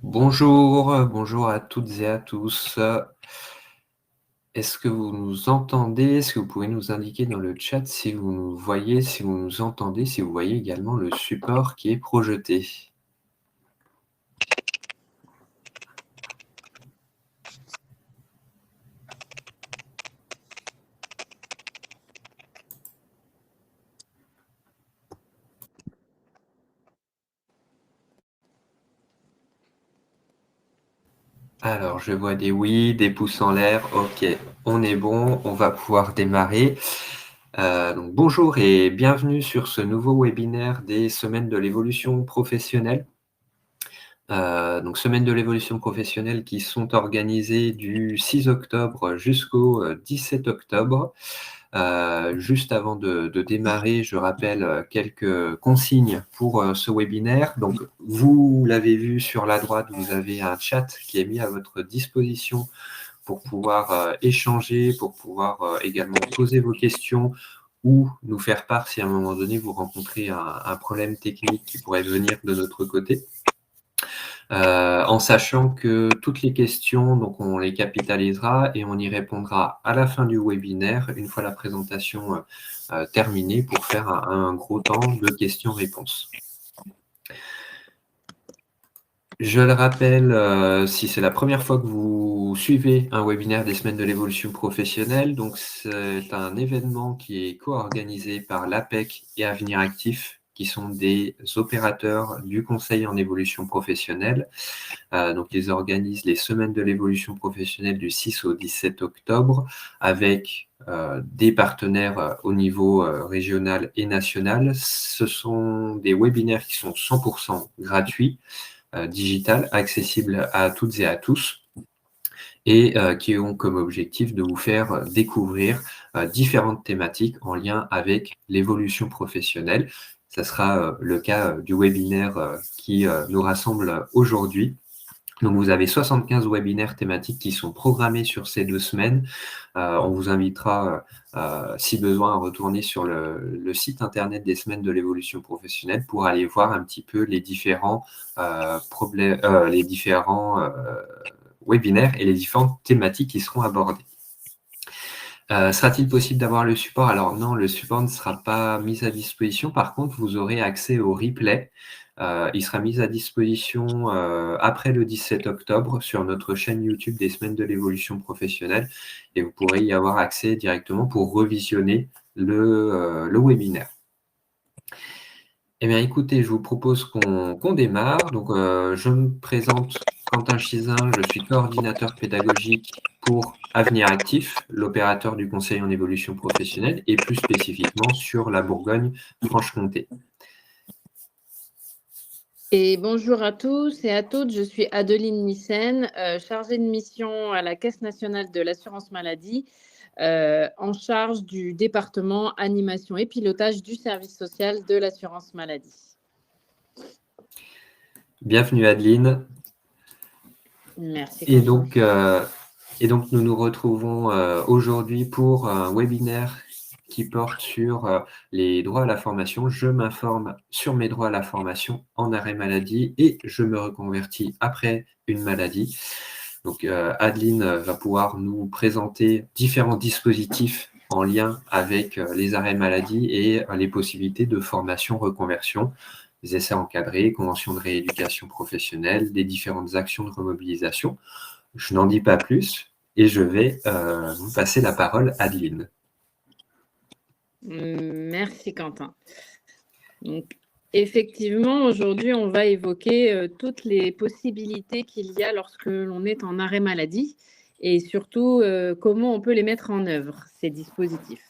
Bonjour à toutes et à tous. Est-ce que vous nous entendez? Est-ce que vous pouvez nous indiquer dans le chat si vous nous voyez, si vous nous entendez, si vous voyez également le support qui est projeté? Alors, je vois des oui, des pouces en l'air. OK, on est bon, on va pouvoir démarrer. Donc bonjour et bienvenue sur ce nouveau webinaire des Semaines de l'évolution professionnelle. Donc semaines de l'évolution professionnelle qui sont organisées du 6 octobre jusqu'au 17 octobre. Juste avant de démarrer, je rappelle quelques consignes pour ce webinaire. Donc, vous l'avez vu sur la droite, vous avez un chat qui est mis à votre disposition pour pouvoir échanger, pour pouvoir également poser vos questions ou nous faire part si à un moment donné vous rencontrez un problème technique qui pourrait venir de notre côté. En sachant que toutes les questions, donc on les capitalisera et on y répondra à la fin du webinaire, une fois la présentation terminée, pour faire un gros temps de questions-réponses. Je le rappelle, si c'est la première fois que vous suivez un webinaire des Semaines de l'évolution professionnelle, donc c'est un événement qui est co-organisé par l'APEC et Avenir Actif, qui sont des opérateurs du conseil en évolution professionnelle. Donc, ils organisent les Semaines de l'évolution professionnelle du 6 au 17 octobre avec des partenaires au niveau régional et national. Ce sont des webinaires qui sont 100% gratuits, digital, accessibles à toutes et à tous, et qui ont comme objectif de vous faire découvrir différentes thématiques en lien avec l'évolution professionnelle. Ça sera le cas du webinaire qui nous rassemble aujourd'hui. Donc, vous avez 75 webinaires thématiques qui sont programmés sur ces 2 semaines. On vous invitera, si besoin, à retourner sur le site internet des Semaines de l'évolution professionnelle pour aller voir un petit peu les différents webinaires et les différentes thématiques qui seront abordées. Sera-t-il possible d'avoir le support? Alors non, le support ne sera pas mis à disposition. Par contre, vous aurez accès au replay. Il sera mis à disposition après le 17 octobre sur notre chaîne YouTube des Semaines de l'évolution professionnelle et vous pourrez y avoir accès directement pour revisionner le webinaire. Eh bien, écoutez, je vous propose qu'on démarre. Donc, je me présente, Quentin Chizin, je suis coordinateur pédagogique pour Avenir Actif, l'opérateur du conseil en évolution professionnelle, et plus spécifiquement sur la Bourgogne-Franche-Comté. Et bonjour à tous et à toutes, je suis Adeline Nissen, chargée de mission à la Caisse nationale de l'assurance maladie, en charge du département animation et pilotage du service social de l'assurance maladie. Bienvenue Adeline. Merci. Et donc, nous nous retrouvons aujourd'hui pour un webinaire qui porte sur les droits à la formation. Je m'informe sur mes droits à la formation en arrêt maladie et je me reconvertis après une maladie. Donc, Adeline va pouvoir nous présenter différents dispositifs en lien avec les arrêts maladie et les possibilités de formation reconversion, des essais encadrés, conventions de rééducation professionnelle, des différentes actions de remobilisation. Je n'en dis pas plus et je vais vous passer la parole, Adeline. Merci Quentin. Donc, effectivement, aujourd'hui, on va évoquer toutes les possibilités qu'il y a lorsque l'on est en arrêt maladie et surtout comment on peut les mettre en œuvre, ces dispositifs.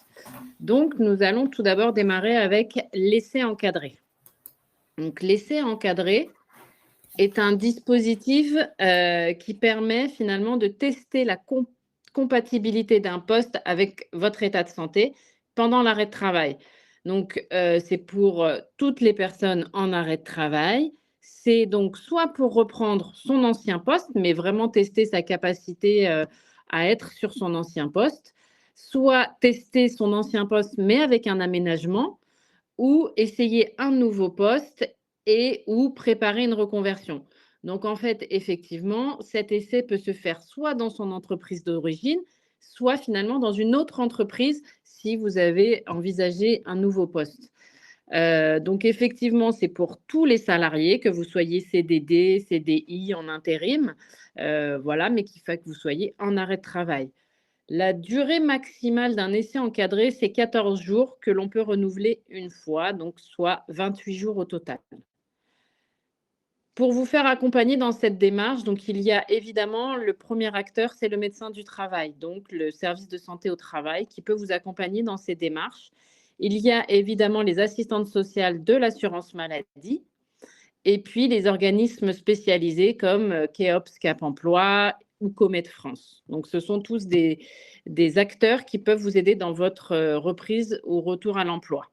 Donc, nous allons tout d'abord démarrer avec l'essai encadré. Donc, l'essai encadré est un dispositif qui permet finalement de tester la compatibilité d'un poste avec votre état de santé pendant l'arrêt de travail. Donc, c'est pour toutes les personnes en arrêt de travail. C'est donc soit pour reprendre son ancien poste, mais vraiment tester sa capacité à être sur son ancien poste, soit tester son ancien poste, mais avec un aménagement, ou essayer un nouveau poste et ou préparer une reconversion. Donc, en fait, effectivement, cet essai peut se faire soit dans son entreprise d'origine, soit finalement dans une autre entreprise si vous avez envisagé un nouveau poste. Donc effectivement, c'est pour tous les salariés, que vous soyez CDD, CDI, en intérim, voilà, mais qu'il faut que vous soyez en arrêt de travail. La durée maximale d'un essai encadré, c'est 14 jours que l'on peut renouveler une fois, donc soit 28 jours au total. Pour vous faire accompagner dans cette démarche, donc il y a évidemment le premier acteur, c'est le médecin du travail, donc le service de santé au travail qui peut vous accompagner dans ces démarches. Il y a évidemment les assistantes sociales de l'assurance maladie et puis les organismes spécialisés comme Keops, Cap Emploi ou Comet France. Donc ce sont tous des acteurs qui peuvent vous aider dans votre reprise ou retour à l'emploi.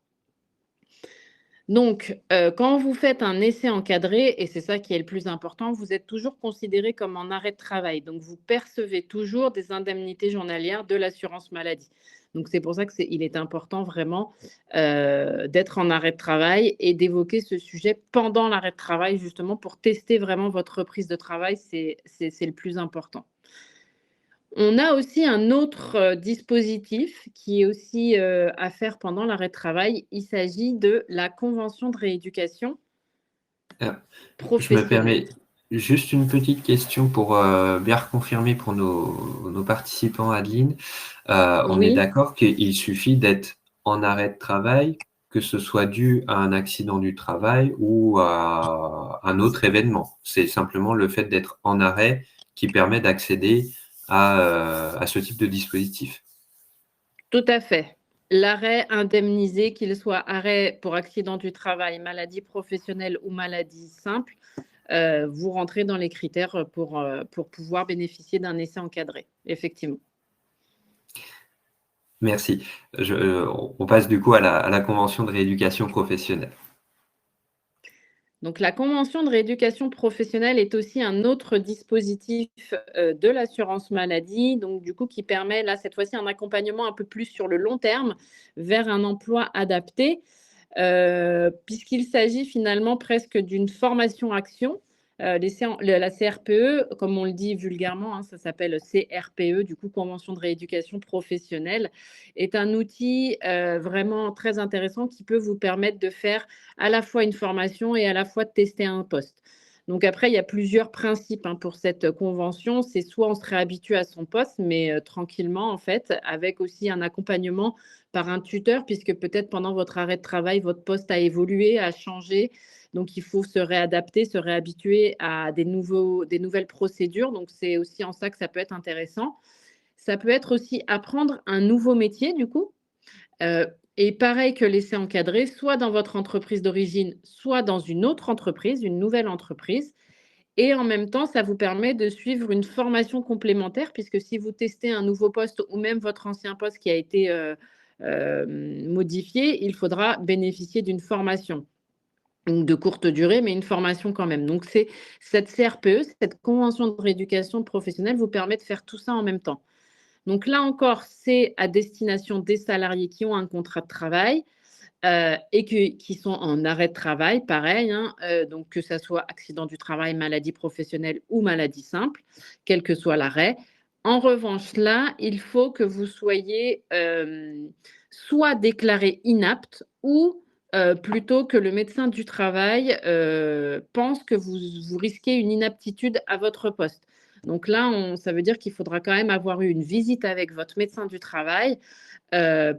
Donc, quand vous faites un essai encadré, et c'est ça qui est le plus important, vous êtes toujours considéré comme en arrêt de travail. Donc, vous percevez toujours des indemnités journalières de l'assurance maladie. Donc, c'est pour ça qu'il est important vraiment d'être en arrêt de travail et d'évoquer ce sujet pendant l'arrêt de travail, justement, pour tester vraiment votre reprise de travail. C'est le plus important. On a aussi un autre dispositif qui est aussi à faire pendant l'arrêt de travail. Il s'agit de la convention de rééducation Alors, je me professionnelle. permets juste une petite question pour bien reconfirmer pour nos participants, Adeline. On est Oui, d'accord qu'il suffit d'être en arrêt de travail, que ce soit dû à un accident du travail ou à un autre événement. C'est simplement le fait d'être en arrêt qui permet d'accéder à ce type de dispositif. tout à fait. L'arrêt indemnisé, qu'il soit arrêt pour accident du travail, maladie professionnelle ou maladie simple, vous rentrez dans les critères pour pouvoir bénéficier d'un essai encadré, effectivement. Merci. On passe du coup à la convention de rééducation professionnelle. Donc, la convention de rééducation professionnelle est aussi un autre dispositif de l'assurance maladie, donc du coup qui permet là cette fois-ci un accompagnement un peu plus sur le long terme vers un emploi adapté, puisqu'il s'agit finalement presque d'une formation-action. La CRPE, comme on le dit vulgairement, hein, ça s'appelle CRPE, du coup Convention de rééducation professionnelle, est un outil vraiment très intéressant qui peut vous permettre de faire à la fois une formation et à la fois de tester un poste. Donc après, il y a plusieurs principes pour cette convention. C'est soit on se réhabitue à son poste, mais tranquillement en fait, avec aussi un accompagnement par un tuteur, puisque peut-être pendant votre arrêt de travail, votre poste a évolué, a changé. Donc il faut se réadapter, se réhabituer à des nouvelles procédures. Donc c'est aussi en ça que ça peut être intéressant. Ça peut être aussi apprendre un nouveau métier du coup. Heu et pareil que l'essai encadré, soit dans votre entreprise d'origine, soit dans une autre entreprise, une nouvelle entreprise et en même temps, ça vous permet de suivre une formation complémentaire puisque si vous testez un nouveau poste ou même votre ancien poste qui a été, modifié, il faudra bénéficier d'une formation. Donc de courte durée, mais une formation quand même. Donc c'est cette CRPE, cette convention de rééducation professionnelle vous permet de faire tout ça en même temps. Donc là encore, c'est à destination des salariés qui ont un contrat de travail et qui sont en arrêt de travail, pareil, hein, donc que ça soit accident du travail, maladie professionnelle ou maladie simple, quel que soit l'arrêt. En revanche, là, il faut que vous soyez soit déclaré inapte ou plutôt que le médecin du travail pense que vous risquez une inaptitude à votre poste. Donc là, ça veut dire qu'il faudra quand même avoir eu une visite avec votre médecin du travail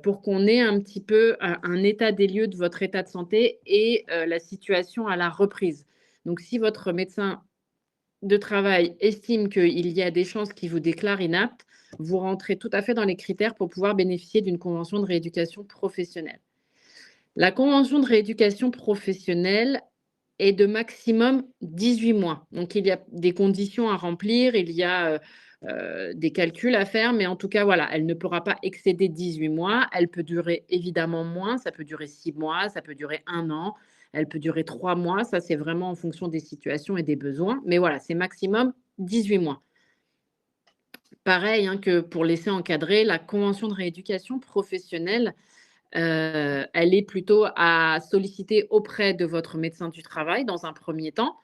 pour qu'on ait un petit peu un état des lieux de votre état de santé et la situation à la reprise. Donc si votre médecin de travail estime qu'il y a des chances qu'il vous déclare inapte, vous rentrez tout à fait dans les critères pour pouvoir bénéficier d'une convention de rééducation professionnelle. La convention de rééducation professionnelle est de maximum 18 mois. Donc, il y a des conditions à remplir, il y a des calculs à faire, mais en tout cas, voilà, elle ne pourra pas excéder 18 mois. Elle peut durer évidemment moins, ça peut durer 6 mois, ça peut durer 1 an, elle peut durer 3 mois, ça c'est vraiment en fonction des situations et des besoins. Mais voilà, c'est maximum 18 mois. Pareil que pour l'essai encadré, la convention de rééducation professionnelle, elle est plutôt à solliciter auprès de votre médecin du travail dans un premier temps,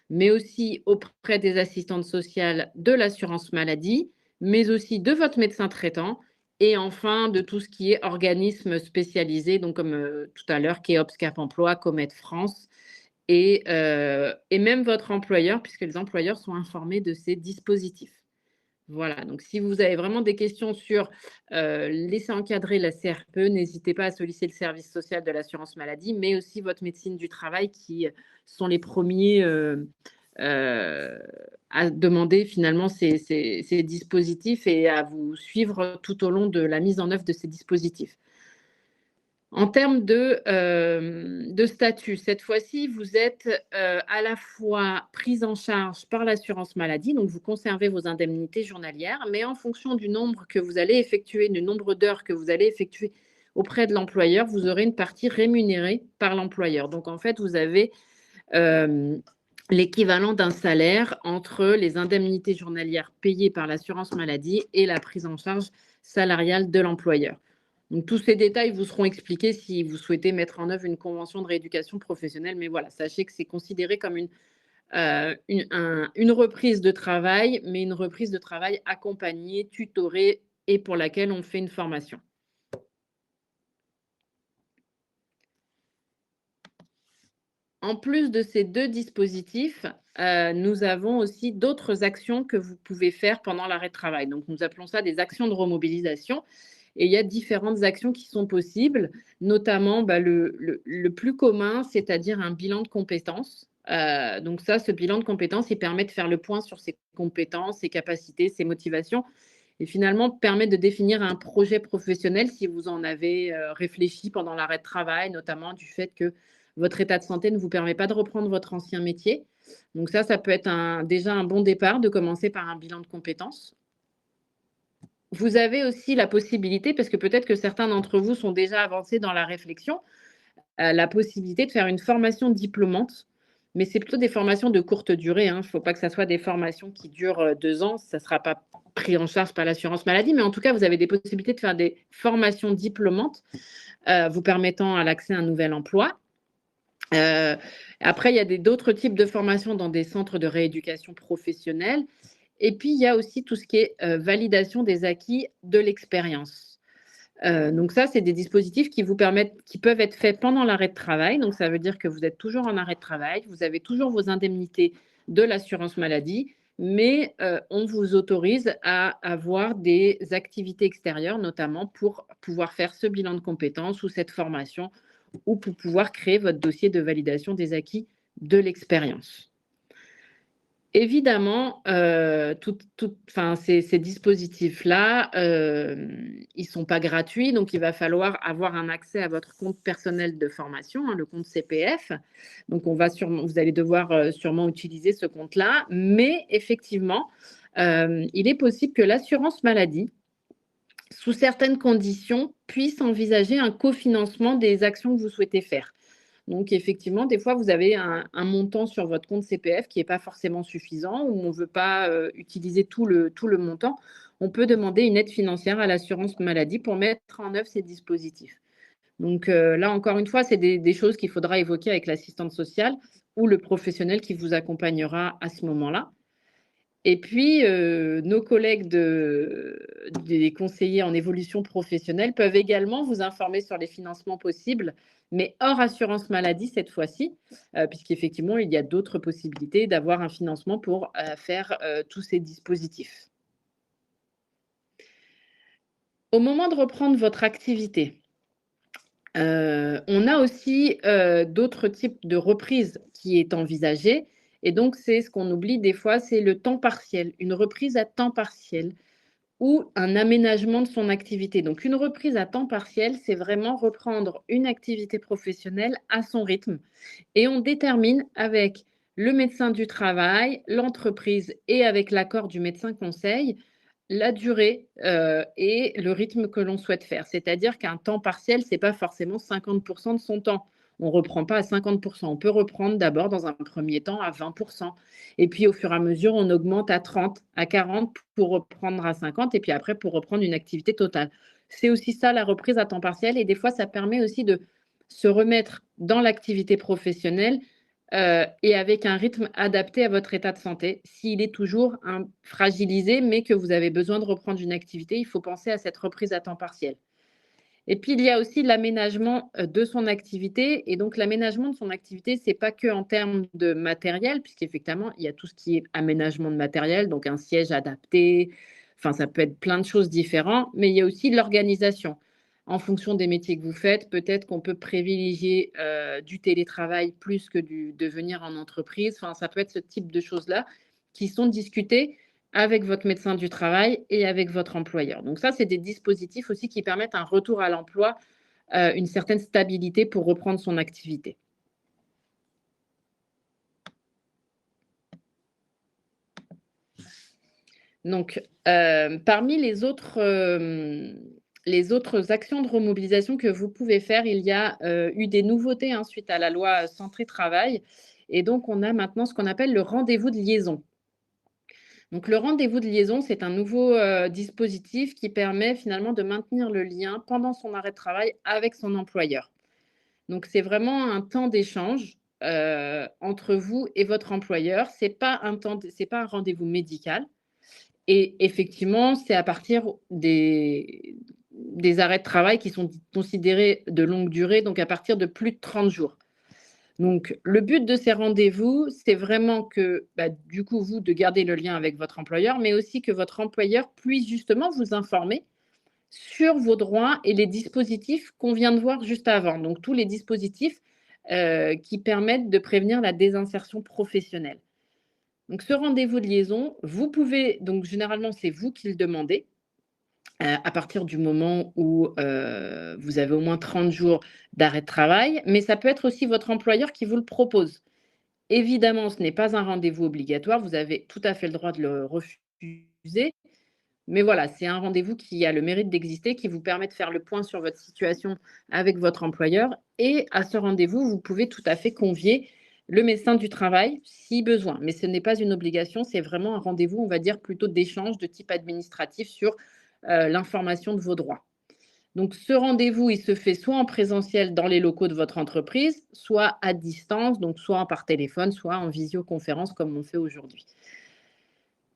mais aussi auprès des assistantes sociales de l'assurance maladie, mais aussi de votre médecin traitant et enfin de tout ce qui est organisme spécialisé, donc comme tout à l'heure, Keops, Cap Emploi, Comet France et même votre employeur, puisque les employeurs sont informés de ces dispositifs. Voilà, donc si vous avez vraiment des questions sur laisser encadrer la CRPE, n'hésitez pas à solliciter le service social de l'assurance maladie, mais aussi votre médecine du travail qui sont les premiers à demander finalement ces dispositifs et à vous suivre tout au long de la mise en œuvre de ces dispositifs. En termes de statut, cette fois-ci, vous êtes à la fois prise en charge par l'assurance maladie, donc vous conservez vos indemnités journalières, mais en fonction du nombre que vous allez effectuer, du nombre d'heures que vous allez effectuer auprès de l'employeur, vous aurez une partie rémunérée par l'employeur. Donc en fait, vous avez l'équivalent d'un salaire entre les indemnités journalières payées par l'assurance maladie et la prise en charge salariale de l'employeur. Donc, tous ces détails vous seront expliqués si vous souhaitez mettre en œuvre une convention de rééducation professionnelle. Mais voilà, sachez que c'est considéré comme une reprise de travail, mais une reprise de travail accompagnée, tutorée et pour laquelle on fait une formation. En plus de ces deux dispositifs, nous avons aussi d'autres actions que vous pouvez faire pendant l'arrêt de travail. Donc, nous appelons ça des actions de remobilisation. Et il y a différentes actions qui sont possibles, notamment le plus commun, c'est-à-dire un bilan de compétences. Donc ça, ce bilan de compétences, il permet de faire le point sur ses compétences, ses capacités, ses motivations, et finalement permet de définir un projet professionnel si vous en avez réfléchi pendant l'arrêt de travail, notamment du fait que votre état de santé ne vous permet pas de reprendre votre ancien métier. Donc ça peut être déjà un bon départ de commencer par un bilan de compétences. Vous avez aussi la possibilité, parce que peut-être que certains d'entre vous sont déjà avancés dans la réflexion, la possibilité de faire une formation diplômante, mais c'est plutôt des formations de courte durée. Il ne faut pas que ça soit des formations qui durent 2 ans, ça ne sera pas pris en charge par l'assurance maladie, mais en tout cas, vous avez des possibilités de faire des formations diplômantes vous permettant à l'accès à un nouvel emploi. Après, il y a d'autres types de formations dans des centres de rééducation professionnelle. Et puis, il y a aussi tout ce qui est validation des acquis de l'expérience. Donc ça, c'est des dispositifs qui vous permettent, qui peuvent être faits pendant l'arrêt de travail. Donc, ça veut dire que vous êtes toujours en arrêt de travail, vous avez toujours vos indemnités de l'assurance maladie, mais on vous autorise à avoir des activités extérieures, notamment pour pouvoir faire ce bilan de compétences ou cette formation, ou pour pouvoir créer votre dossier de validation des acquis de l'expérience. Évidemment, ces dispositifs-là, ils ne sont pas gratuits, donc il va falloir avoir un accès à votre compte personnel de formation, le compte CPF. Donc, vous allez devoir sûrement utiliser ce compte-là, mais effectivement, il est possible que l'assurance maladie, sous certaines conditions, puisse envisager un cofinancement des actions que vous souhaitez faire. Donc, effectivement, des fois, vous avez un montant sur votre compte CPF qui n'est pas forcément suffisant ou on ne veut pas utiliser tout le montant. On peut demander une aide financière à l'assurance maladie pour mettre en œuvre ces dispositifs. Donc, là, encore une fois, c'est des choses qu'il faudra évoquer avec l'assistante sociale ou le professionnel qui vous accompagnera à ce moment-là. Et puis, nos collègues des conseillers en évolution professionnelle peuvent également vous informer sur les financements possibles, mais hors assurance maladie cette fois-ci, puisqu'effectivement, il y a d'autres possibilités d'avoir un financement pour faire tous ces dispositifs. Au moment de reprendre votre activité, on a aussi d'autres types de reprise qui est envisagée. Et donc, c'est ce qu'on oublie des fois, c'est le temps partiel, une reprise à temps partiel ou un aménagement de son activité. Donc, une reprise à temps partiel, c'est vraiment reprendre une activité professionnelle à son rythme. Et on détermine avec le médecin du travail, l'entreprise et avec l'accord du médecin conseil, la durée et le rythme que l'on souhaite faire. C'est-à-dire qu'un temps partiel, ce n'est pas forcément 50% de son temps. On ne reprend pas à 50%. On peut reprendre d'abord dans un premier temps à 20%. Et puis au fur et à mesure, on augmente à 30, à 40 pour reprendre à 50 et puis après pour reprendre une activité totale. C'est aussi ça la reprise à temps partiel et des fois, ça permet aussi de se remettre dans l'activité professionnelle et avec un rythme adapté à votre état de santé. S'il est toujours fragilisé, mais que vous avez besoin de reprendre une activité, il faut penser à cette reprise à temps partiel. Et puis, il y a aussi l'aménagement de son activité. Et donc, l'aménagement de son activité, ce n'est pas que en termes de matériel, puisqu'effectivement, il y a tout ce qui est aménagement de matériel, donc un siège adapté. Enfin, ça peut être plein de choses différentes, mais il y a aussi l'organisation. En fonction des métiers que vous faites, peut-être qu'on peut privilégier du télétravail plus que de venir en entreprise. Enfin, ça peut être ce type de choses-là qui sont discutées avec votre médecin du travail et avec votre employeur. Donc ça, c'est des dispositifs aussi qui permettent un retour à l'emploi, une certaine stabilité pour reprendre son activité. Donc, parmi les autres actions de remobilisation que vous pouvez faire, il y a eu des nouveautés suite à la loi Santé Travail. Et donc, on a maintenant ce qu'on appelle le rendez-vous de liaison. Donc, le rendez-vous de liaison, c'est un nouveau dispositif qui permet finalement de maintenir le lien pendant son arrêt de travail avec son employeur. Donc, c'est vraiment un temps d'échange entre vous et votre employeur. C'est pas un rendez-vous médical. Et effectivement, c'est à partir des arrêts de travail qui sont considérés de longue durée, donc à partir de plus de 30 jours. Donc, le but de ces rendez-vous, c'est vraiment que, du coup, vous, de garder le lien avec votre employeur, mais aussi que votre employeur puisse justement vous informer sur vos droits et les dispositifs qu'on vient de voir juste avant. Donc, tous les dispositifs qui permettent de prévenir la désinsertion professionnelle. Donc, ce rendez-vous de liaison, vous pouvez, donc généralement, c'est vous qui le demandez à partir du moment où vous avez au moins 30 jours d'arrêt de travail, mais ça peut être aussi votre employeur qui vous le propose. Évidemment, ce n'est pas un rendez-vous obligatoire, vous avez tout à fait le droit de le refuser, mais voilà, c'est un rendez-vous qui a le mérite d'exister, qui vous permet de faire le point sur votre situation avec votre employeur et à ce rendez-vous, vous pouvez tout à fait convier le médecin du travail si besoin, mais ce n'est pas une obligation, c'est vraiment un rendez-vous, on va dire, plutôt d'échange de type administratif sur l'information de vos droits. Donc, ce rendez-vous, il se fait soit en présentiel dans les locaux de votre entreprise, soit à distance, donc soit par téléphone, soit en visioconférence comme on fait aujourd'hui.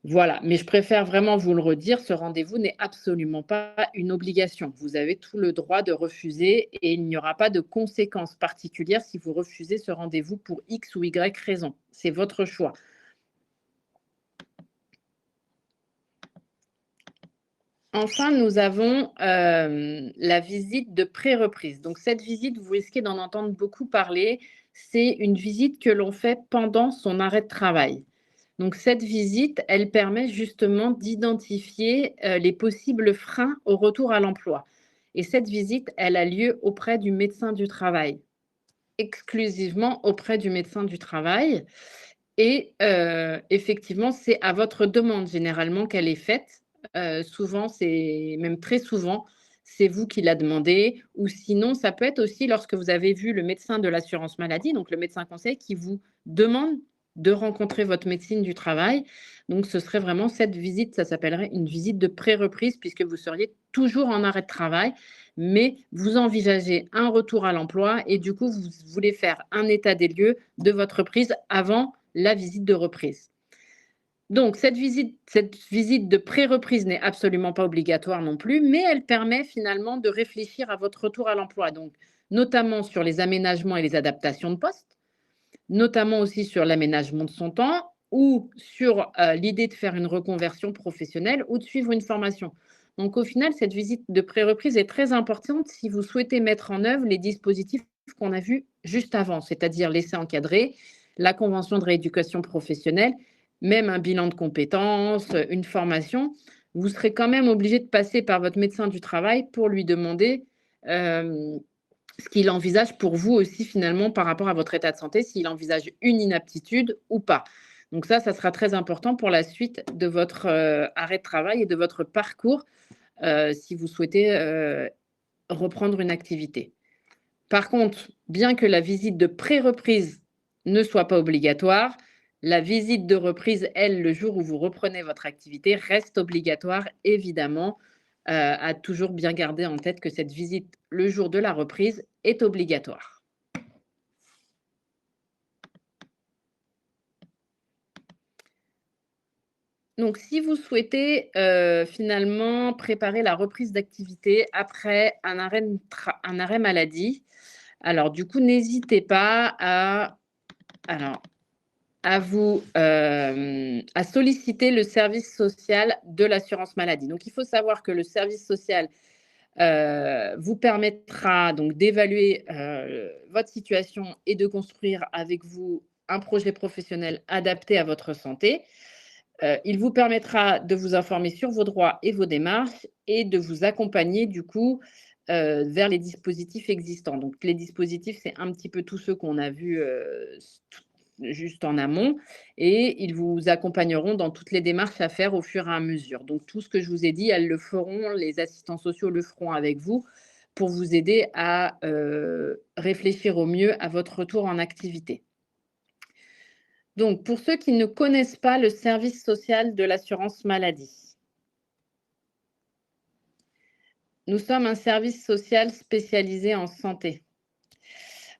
Voilà, mais je préfère vraiment vous le redire, ce rendez-vous n'est absolument pas une obligation. Vous avez tout le droit de refuser et il n'y aura pas de conséquences particulières si vous refusez ce rendez-vous pour X ou Y raison. C'est votre choix. Enfin, nous avons la visite de pré-reprise. Donc, cette visite, vous risquez d'en entendre beaucoup parler. C'est une visite que l'on fait pendant son arrêt de travail. Donc, cette visite, elle permet justement d'identifier les possibles freins au retour à l'emploi. Et cette visite, elle a lieu auprès du médecin du travail, exclusivement auprès du médecin du travail. Et effectivement, c'est à votre demande généralement qu'elle est faite. Souvent, c'est même très souvent, c'est vous qui la demandez. Ou sinon, ça peut être aussi lorsque vous avez vu le médecin de l'assurance maladie, donc le médecin conseil, qui vous demande de rencontrer votre médecine du travail. Donc, ce serait vraiment cette visite, ça s'appellerait une visite de pré-reprise, puisque vous seriez toujours en arrêt de travail, mais vous envisagez un retour à l'emploi et du coup, vous voulez faire un état des lieux de votre reprise avant la visite de reprise. Donc, cette visite de pré-reprise n'est absolument pas obligatoire non plus, mais elle permet finalement de réfléchir à votre retour à l'emploi, donc notamment sur les aménagements et les adaptations de poste, notamment aussi sur l'aménagement de son temps ou sur l'idée de faire une reconversion professionnelle ou de suivre une formation. Donc, au final, cette visite de pré-reprise est très importante si vous souhaitez mettre en œuvre les dispositifs qu'on a vus juste avant, c'est-à-dire l'essai encadré, la convention de rééducation professionnelle, même un bilan de compétences, une formation. Vous serez quand même obligé de passer par votre médecin du travail pour lui demander ce qu'il envisage pour vous aussi finalement par rapport à votre état de santé, s'il envisage une inaptitude ou pas. Donc ça sera très important pour la suite de votre arrêt de travail et de votre parcours si vous souhaitez reprendre une activité. Par contre, bien que la visite de pré-reprise ne soit pas obligatoire, la visite de reprise, elle, le jour où vous reprenez votre activité, reste obligatoire, évidemment, à toujours bien garder en tête que cette visite, le jour de la reprise, est obligatoire. Donc, si vous souhaitez finalement préparer la reprise d'activité après un arrêt maladie, alors du coup, n'hésitez pas à solliciter le service social de l'assurance maladie. Donc, il faut savoir que le service social vous permettra donc d'évaluer votre situation et de construire avec vous un projet professionnel adapté à votre santé. Il vous permettra de vous informer sur vos droits et vos démarches et de vous accompagner du coup vers les dispositifs existants. Donc les dispositifs, c'est un petit peu tous ceux qu'on a vus juste en amont et ils vous accompagneront dans toutes les démarches à faire au fur et à mesure. Donc tout ce que je vous ai dit, elles le feront, les assistants sociaux le feront avec vous pour vous aider à réfléchir au mieux à votre retour en activité. Donc, pour ceux qui ne connaissent pas le service social de l'assurance maladie, nous sommes un service social spécialisé en santé.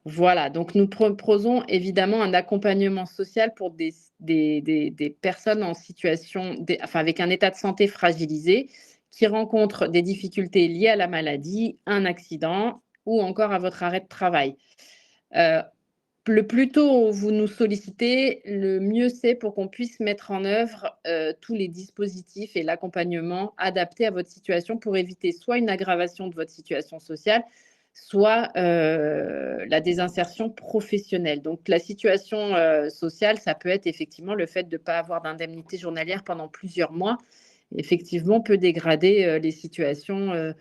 Voilà, donc nous proposons évidemment un accompagnement social pour des personnes en situation, avec un état de santé fragilisé, qui rencontrent des difficultés liées à la maladie, un accident ou encore à votre arrêt de travail. Le plus tôt vous nous sollicitez, le mieux c'est pour qu'on puisse mettre en œuvre tous les dispositifs et l'accompagnement adaptés à votre situation pour éviter soit une aggravation de votre situation sociale, soit la désinsertion professionnelle. Donc la situation sociale, ça peut être effectivement le fait de ne pas avoir d'indemnité journalière pendant plusieurs mois. Effectivement, peut dégrader les situations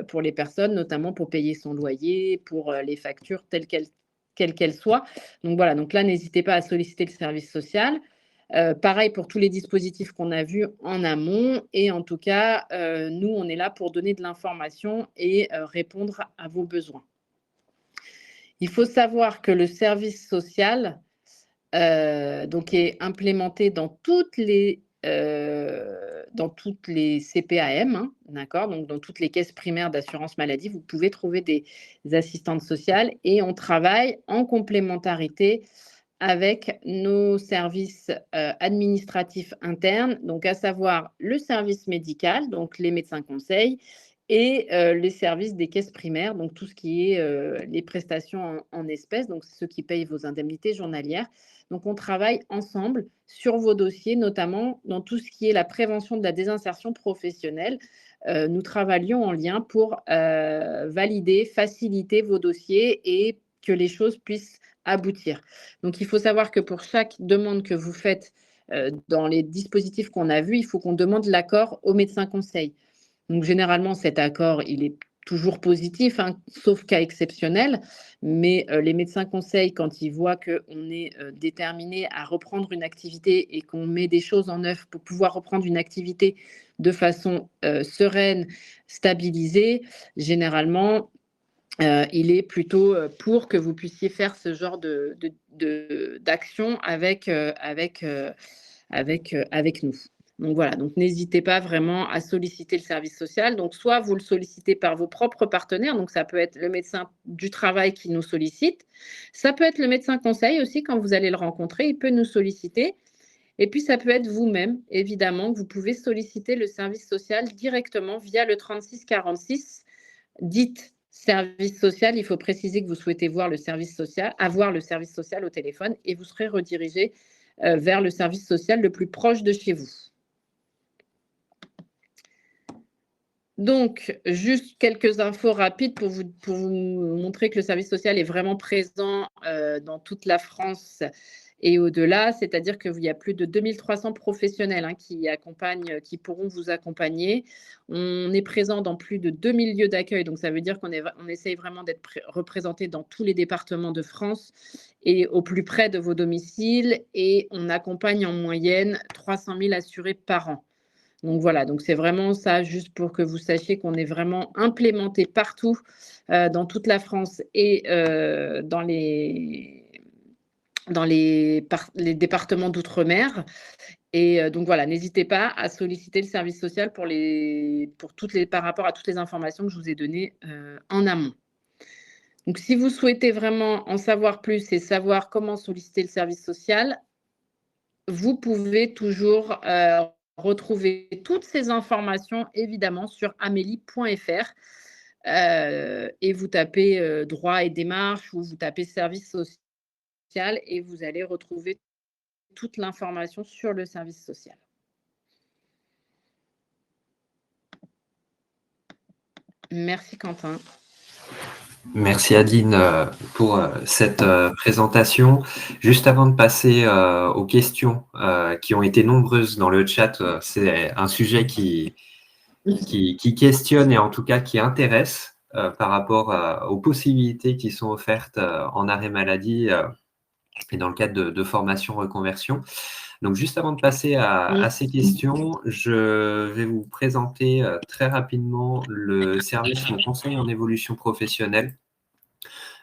pour les personnes, notamment pour payer son loyer, pour les factures telles qu'elles soient. Donc voilà, donc là, n'hésitez pas à solliciter le service social. Pareil pour tous les dispositifs qu'on a vus en amont. Et en tout cas, nous, on est là pour donner de l'information et répondre à vos besoins. Il faut savoir que le service social donc est implémenté dans toutes les CPAM, hein, d'accord, donc dans toutes les caisses primaires d'assurance maladie, vous pouvez trouver des assistantes sociales et on travaille en complémentarité avec nos services administratifs internes, donc à savoir le service médical, donc les médecins conseils, et les services des caisses primaires, donc tout ce qui est les prestations en espèces, donc ceux qui payent vos indemnités journalières. Donc on travaille ensemble sur vos dossiers, notamment dans tout ce qui est la prévention de la désinsertion professionnelle. Nous travaillions en lien pour valider, faciliter vos dossiers et que les choses puissent aboutir. Donc il faut savoir que pour chaque demande que vous faites dans les dispositifs qu'on a vus, il faut qu'on demande l'accord au médecin conseil. Donc, généralement, cet accord, il est toujours positif, hein, sauf cas exceptionnel. Mais les médecins conseils, quand ils voient qu'on est déterminé à reprendre une activité et qu'on met des choses en œuvre pour pouvoir reprendre une activité de façon sereine, stabilisée, généralement, il est plutôt pour que vous puissiez faire ce genre d'action avec nous. Donc voilà, donc n'hésitez pas vraiment à solliciter le service social. Donc soit vous le sollicitez par vos propres partenaires, donc ça peut être le médecin du travail qui nous sollicite, ça peut être le médecin conseil aussi quand vous allez le rencontrer, il peut nous solliciter. Et puis ça peut être vous-même, évidemment, que vous pouvez solliciter le service social directement via le 3646. Dites service social, il faut préciser que vous souhaitez avoir le service social au téléphone et vous serez redirigé vers le service social le plus proche de chez vous. Donc, juste quelques infos rapides pour vous montrer que le service social est vraiment présent dans toute la France et au-delà, c'est-à-dire qu'il y a plus de 2300 professionnels qui pourront vous accompagner. On est présent dans plus de 2000 lieux d'accueil, donc ça veut dire qu'on essaye vraiment d'être représenté dans tous les départements de France et au plus près de vos domiciles, et on accompagne en moyenne 300 000 assurés par an. Donc voilà, donc c'est vraiment ça, juste pour que vous sachiez qu'on est vraiment implémenté partout dans toute la France et dans les départements d'outre-mer. Et donc voilà, n'hésitez pas à solliciter le service social par rapport à toutes les informations que je vous ai données en amont. Donc si vous souhaitez vraiment en savoir plus et savoir comment solliciter le service social, vous pouvez toujours retrouver toutes ces informations évidemment sur amélie.fr et vous tapez droit et démarche ou vous tapez service social et vous allez retrouver toute l'information sur le service social. Merci Quentin. Merci Adeline pour cette présentation. Juste avant de passer aux questions qui ont été nombreuses dans le chat, c'est un sujet qui questionne et en tout cas qui intéresse par rapport aux possibilités qui sont offertes en arrêt maladie et dans le cadre de formation reconversion. Donc, juste avant de passer à ces questions, je vais vous présenter très rapidement le service Mon conseil en évolution professionnelle.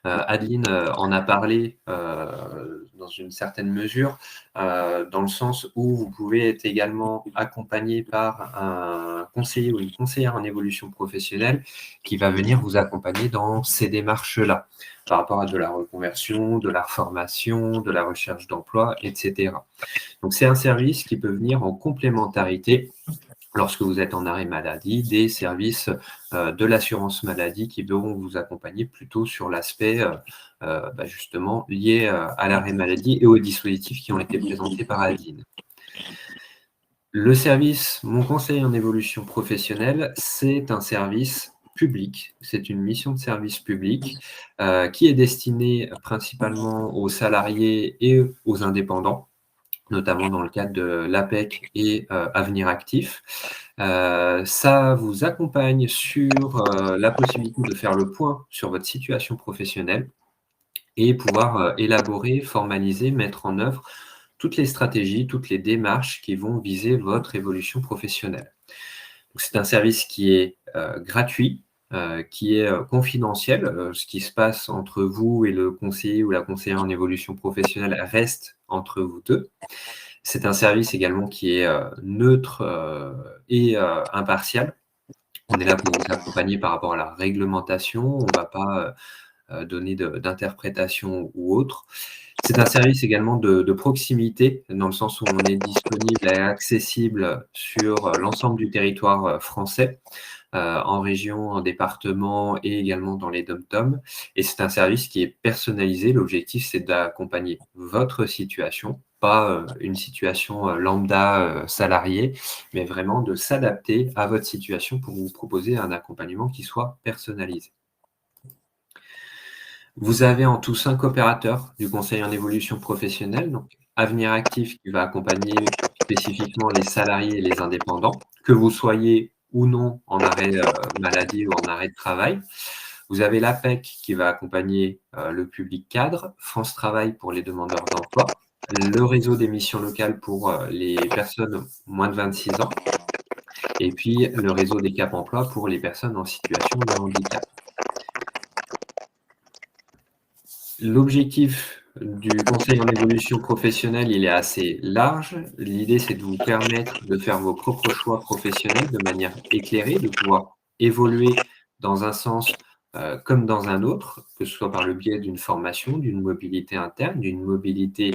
Adeline en a parlé dans une certaine mesure, dans le sens où vous pouvez être également accompagné par un conseiller ou une conseillère en évolution professionnelle qui va venir vous accompagner dans ces démarches-là, par rapport à de la reconversion, de la formation, de la recherche d'emploi, etc. Donc, c'est un service qui peut venir en complémentarité lorsque vous êtes en arrêt maladie, des services de l'assurance maladie qui devront vous accompagner plutôt sur l'aspect justement lié à l'arrêt maladie et aux dispositifs qui ont été présentés par Adeline. Le service Mon conseil en évolution professionnelle, c'est un service public, c'est une mission de service public qui est destinée principalement aux salariés et aux indépendants, notamment dans le cadre de l'APEC et Avenir Actif. Ça vous accompagne sur la possibilité de faire le point sur votre situation professionnelle et pouvoir élaborer, formaliser, mettre en œuvre toutes les stratégies, toutes les démarches qui vont viser votre évolution professionnelle. C'est un service qui est gratuit, qui est confidentiel. Ce qui se passe entre vous et le conseiller ou la conseillère en évolution professionnelle reste entre vous deux. C'est un service également qui est neutre et impartial. On est là pour vous accompagner par rapport à la réglementation. On ne va pas donner d'interprétation ou autre. C'est un service également de proximité, dans le sens où on est disponible et accessible sur l'ensemble du territoire français, en région, en département et également dans les DOM-TOM. Et c'est un service qui est personnalisé. L'objectif, c'est d'accompagner votre situation, pas une situation lambda salariée, mais vraiment de s'adapter à votre situation pour vous proposer un accompagnement qui soit personnalisé. Vous avez en tout 5 opérateurs du conseil en évolution professionnelle, donc Avenir Actif qui va accompagner spécifiquement les salariés et les indépendants, que vous soyez ou non en arrêt maladie ou en arrêt de travail. Vous avez l'APEC qui va accompagner le public cadre, France Travail pour les demandeurs d'emploi, le réseau des missions locales pour les personnes moins de 26 ans, et puis le réseau des Cap Emploi pour les personnes en situation de handicap. L'objectif du conseil en évolution professionnelle, il est assez large. L'idée, c'est de vous permettre de faire vos propres choix professionnels de manière éclairée, de pouvoir évoluer dans un sens comme dans un autre, que ce soit par le biais d'une formation, d'une mobilité interne, d'une mobilité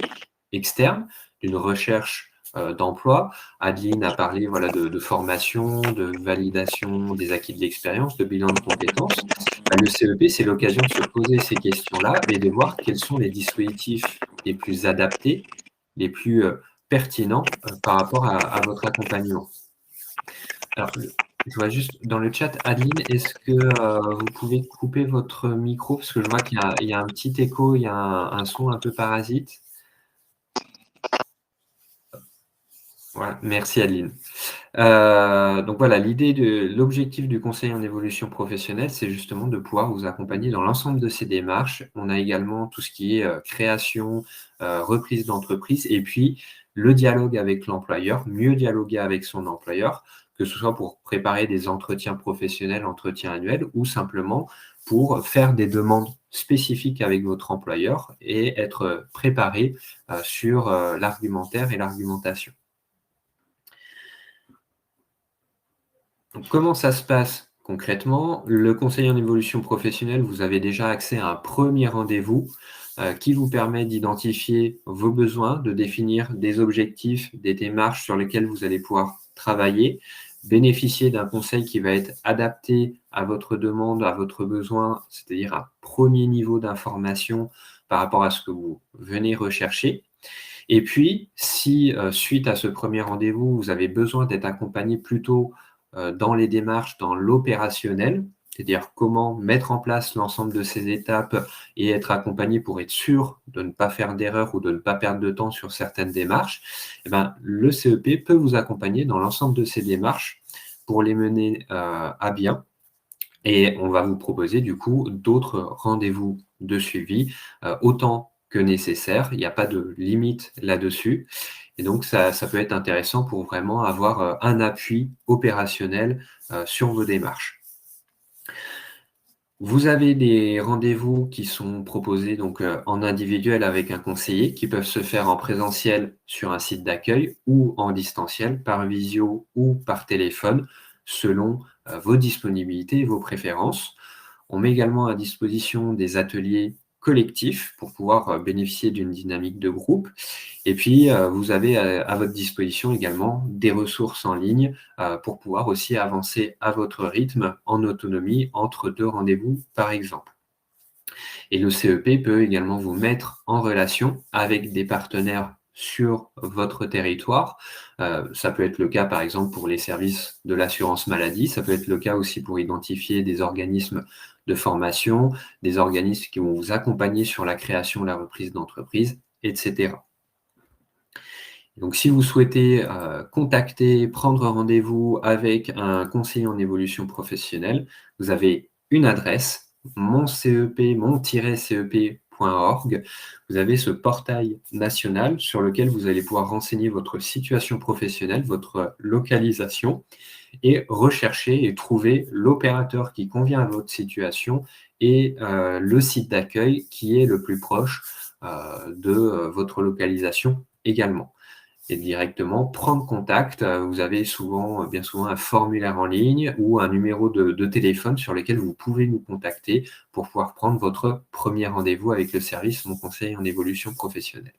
externe, d'une recherche d'emploi. Adeline a parlé de formation, de validation des acquis de l'expérience, de bilan de compétences. Le CEP, c'est l'occasion de se poser ces questions-là et de voir quels sont les dispositifs les plus adaptés, les plus pertinents par rapport à votre accompagnement. Alors, je vois juste dans le chat, Adeline, est-ce que vous pouvez couper votre micro? Parce que je vois qu'il y a un petit écho, il y a un son un peu parasite. Voilà, merci Adeline. Donc voilà, l'objectif du conseil en évolution professionnelle, c'est justement de pouvoir vous accompagner dans l'ensemble de ces démarches. On a également tout ce qui est création, reprise d'entreprise, et puis le dialogue avec l'employeur, mieux dialoguer avec son employeur, que ce soit pour préparer des entretiens professionnels, entretiens annuels, ou simplement pour faire des demandes spécifiques avec votre employeur et être préparé sur l'argumentaire et l'argumentation. Donc, comment ça se passe concrètement? Le conseiller en évolution professionnelle, vous avez déjà accès à un premier rendez-vous qui vous permet d'identifier vos besoins, de définir des objectifs, des démarches sur lesquelles vous allez pouvoir travailler, bénéficier d'un conseil qui va être adapté à votre demande, à votre besoin, c'est-à-dire un premier niveau d'information par rapport à ce que vous venez rechercher. Et puis, si suite à ce premier rendez-vous, vous avez besoin d'être accompagné plutôt dans les démarches, dans l'opérationnel, c'est-à-dire comment mettre en place l'ensemble de ces étapes et être accompagné pour être sûr de ne pas faire d'erreur ou de ne pas perdre de temps sur certaines démarches, eh ben, le CEP peut vous accompagner dans l'ensemble de ces démarches pour les mener à bien. Et on va vous proposer du coup d'autres rendez-vous de suivi, autant que nécessaire. Il n'y a pas de limite là-dessus. Et donc, ça peut être intéressant pour vraiment avoir un appui opérationnel sur vos démarches. Vous avez des rendez-vous qui sont proposés donc en individuel avec un conseiller, qui peuvent se faire en présentiel sur un site d'accueil ou en distanciel, par visio ou par téléphone, selon vos disponibilités et vos préférences. On met également à disposition des ateliers collectifs pour pouvoir bénéficier d'une dynamique de groupe. Et puis, vous avez à votre disposition également des ressources en ligne pour pouvoir aussi avancer à votre rythme en autonomie entre deux rendez-vous, par exemple. Et le CEP peut également vous mettre en relation avec des partenaires sur votre territoire. Ça peut être le cas, par exemple, pour les services de l'assurance maladie. Ça peut être le cas aussi pour identifier des organismes de formation, des organismes qui vont vous accompagner sur la création, la reprise d'entreprise, etc. Donc, si vous souhaitez contacter, prendre rendez-vous avec un conseiller en évolution professionnelle, vous avez une adresse, mon-cep.org. Vous avez ce portail national sur lequel vous allez pouvoir renseigner votre situation professionnelle, votre localisation, et rechercher et trouver l'opérateur qui convient à votre situation et le site d'accueil qui est le plus proche de votre localisation également. Et directement prendre contact. Vous avez bien souvent un formulaire en ligne ou un numéro de téléphone sur lequel vous pouvez nous contacter pour pouvoir prendre votre premier rendez-vous avec le service Mon Conseil en évolution professionnelle.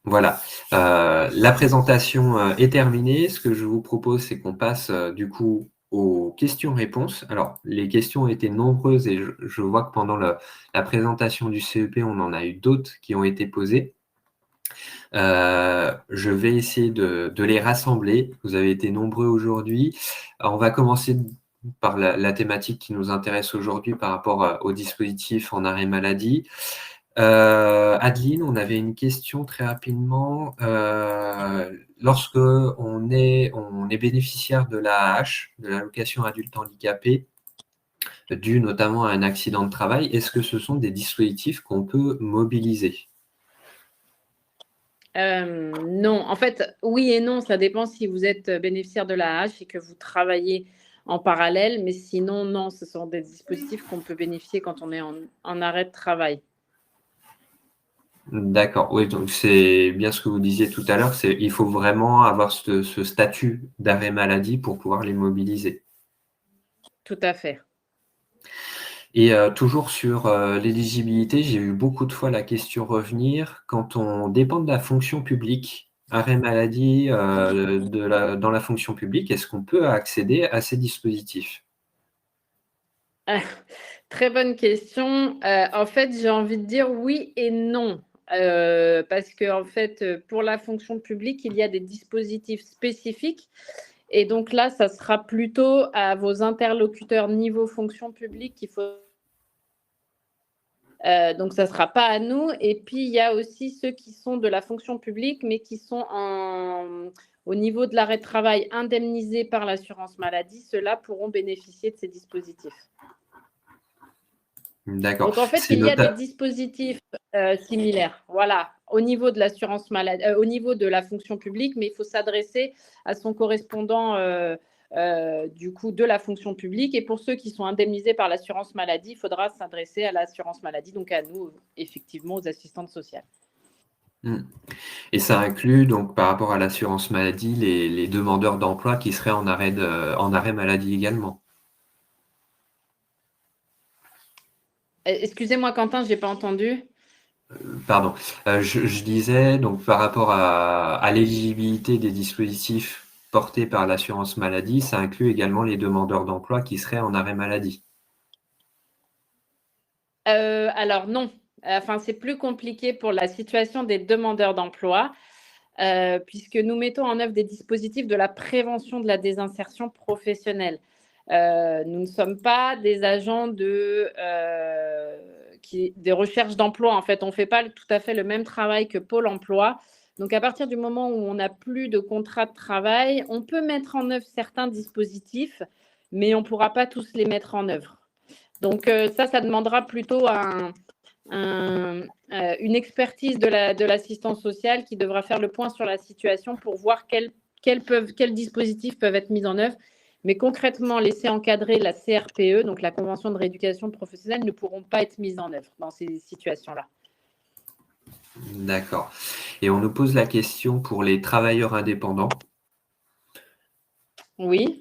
Voilà, la présentation est terminée. Ce que je vous propose, c'est qu'on passe du coup aux questions-réponses. Alors, les questions ont été nombreuses et je vois que pendant la présentation du CEP, on en a eu d'autres qui ont été posées. Je vais essayer de les rassembler. Vous avez été nombreux aujourd'hui. On va commencer par la thématique qui nous intéresse aujourd'hui par rapport au dispositif en arrêt maladie. Adeline, on avait une question très rapidement. Lorsque on est bénéficiaire de l'AAH, de l'allocation adulte handicapé, dû notamment à un accident de travail, est-ce que ce sont des dispositifs qu'on peut mobiliser? Non, en fait, oui et non, ça dépend si vous êtes bénéficiaire de l'AAH et que vous travaillez en parallèle, mais sinon, non, ce sont des dispositifs qu'on peut bénéficier quand on est en arrêt de travail. D'accord, oui, donc c'est bien ce que vous disiez tout à l'heure, il faut vraiment avoir ce statut d'arrêt maladie pour pouvoir les mobiliser. Tout à fait. Et toujours sur l'éligibilité, j'ai eu beaucoup de fois la question revenir, quand on dépend de la fonction publique, arrêt maladie dans la fonction publique, est-ce qu'on peut accéder à ces dispositifs? Très bonne question. En fait, j'ai envie de dire oui et non. Parce qu'en fait, pour la fonction publique, il y a des dispositifs spécifiques. Et donc là, ça sera plutôt à vos interlocuteurs niveau fonction publique qu'il faut. Donc, ça ne sera pas à nous. Et puis, il y a aussi ceux qui sont de la fonction publique, mais qui sont au niveau de l'arrêt de travail indemnisés par l'assurance maladie. Ceux-là pourront bénéficier de ces dispositifs. D'accord. Donc, en fait, il y a des dispositifs similaires, voilà, au niveau de l'assurance maladie, au niveau de la fonction publique, mais il faut s'adresser à son correspondant du coup de la fonction publique. Et pour ceux qui sont indemnisés par l'assurance maladie, il faudra s'adresser à l'assurance maladie, donc à nous, effectivement, aux assistantes sociales. Et ça inclut donc par rapport à l'assurance maladie les demandeurs d'emploi qui seraient en arrêt maladie également? Excusez-moi, Quentin, je n'ai pas entendu. Pardon. Je disais, donc par rapport à l'éligibilité des dispositifs portés par l'assurance maladie, ça inclut également les demandeurs d'emploi qui seraient en arrêt maladie. Alors non, enfin, c'est plus compliqué pour la situation des demandeurs d'emploi, puisque nous mettons en œuvre des dispositifs de la prévention de la désinsertion professionnelle. Nous ne sommes pas des agents de recherche d'emploi. En fait, on ne fait pas tout à fait le même travail que Pôle emploi. Donc, à partir du moment où on n'a plus de contrat de travail, on peut mettre en œuvre certains dispositifs, mais on ne pourra pas tous les mettre en œuvre. Donc, ça demandera plutôt une expertise de l'assistance sociale qui devra faire le point sur la situation pour voir quels dispositifs peuvent être mis en œuvre. Mais concrètement, laisser encadrer la CRPE, donc la Convention de rééducation professionnelle, ne pourront pas être mises en œuvre dans ces situations-là. D'accord. Et on nous pose la question pour les travailleurs indépendants. Oui.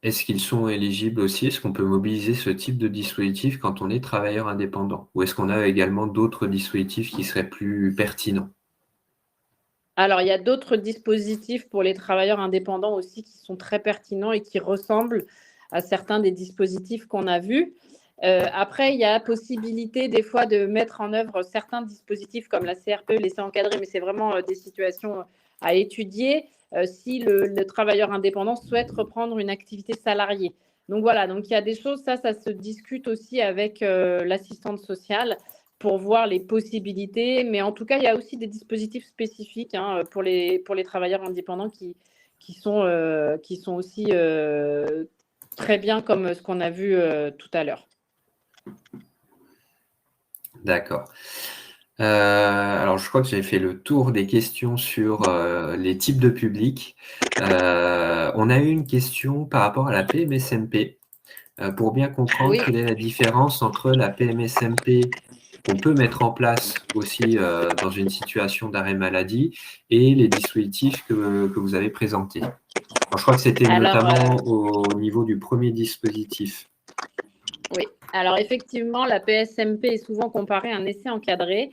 Est-ce qu'ils sont éligibles aussi? Est-ce qu'on peut mobiliser ce type de dispositif quand on est travailleur indépendant? Ou est-ce qu'on a également d'autres dispositifs qui seraient plus pertinents? Alors, il y a d'autres dispositifs pour les travailleurs indépendants aussi qui sont très pertinents et qui ressemblent à certains des dispositifs qu'on a vus. Après, il y a la possibilité des fois de mettre en œuvre certains dispositifs comme la CRPE, laisser encadrer, mais c'est vraiment des situations à étudier si le travailleur indépendant souhaite reprendre une activité salariée. Donc voilà, donc il y a des choses, ça se discute aussi avec l'assistante sociale pour voir les possibilités. Mais en tout cas, il y a aussi des dispositifs spécifiques pour les travailleurs indépendants qui sont aussi très bien comme ce qu'on a vu tout à l'heure. D'accord. Alors, je crois que j'ai fait le tour des questions sur les types de publics. On a eu une question par rapport à la PMSMP. Pour bien comprendre Oui. quelle est la différence entre la PMSMP qu'on peut mettre en place aussi dans une situation d'arrêt maladie et les dispositifs que vous avez présentés. Alors, je crois que c'était notamment au niveau du premier dispositif. Oui, alors effectivement, la PSMP est souvent comparée à un essai encadré.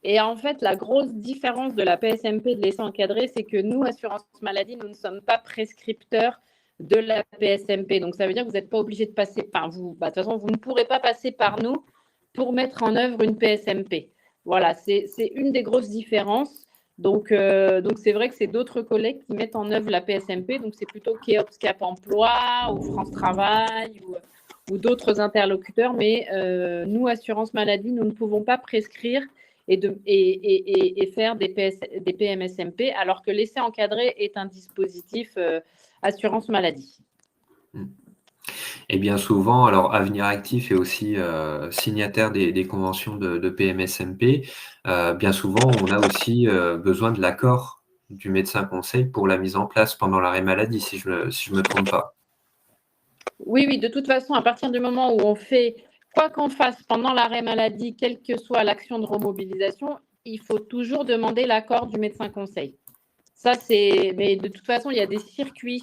Et en fait, la grosse différence de la PSMP et de l'essai encadré, c'est que nous, assurance maladie, nous ne sommes pas prescripteurs de la PSMP. Donc, ça veut dire que vous n'êtes pas obligé de passer par vous. De toute façon, vous ne pourrez pas passer par nous pour mettre en œuvre une PSMP. Voilà, c'est une des grosses différences. Donc c'est vrai que c'est d'autres collègues qui mettent en œuvre la PSMP. Donc, c'est plutôt Keops Cap Emploi ou France Travail ou d'autres interlocuteurs. Mais nous, assurance maladie, nous ne pouvons pas prescrire et faire des PMSMP, alors que l'essai encadré est un dispositif assurance maladie. Et bien souvent, alors Avenir Actif est aussi signataire des conventions de PMSMP. Bien souvent, on a aussi besoin de l'accord du médecin conseil pour la mise en place pendant l'arrêt maladie, si je me trompe pas. Oui, de toute façon, à partir du moment où on fait, quoi qu'on fasse pendant l'arrêt maladie, quelle que soit l'action de remobilisation, il faut toujours demander l'accord du médecin conseil. Mais de toute façon, il y a des circuits,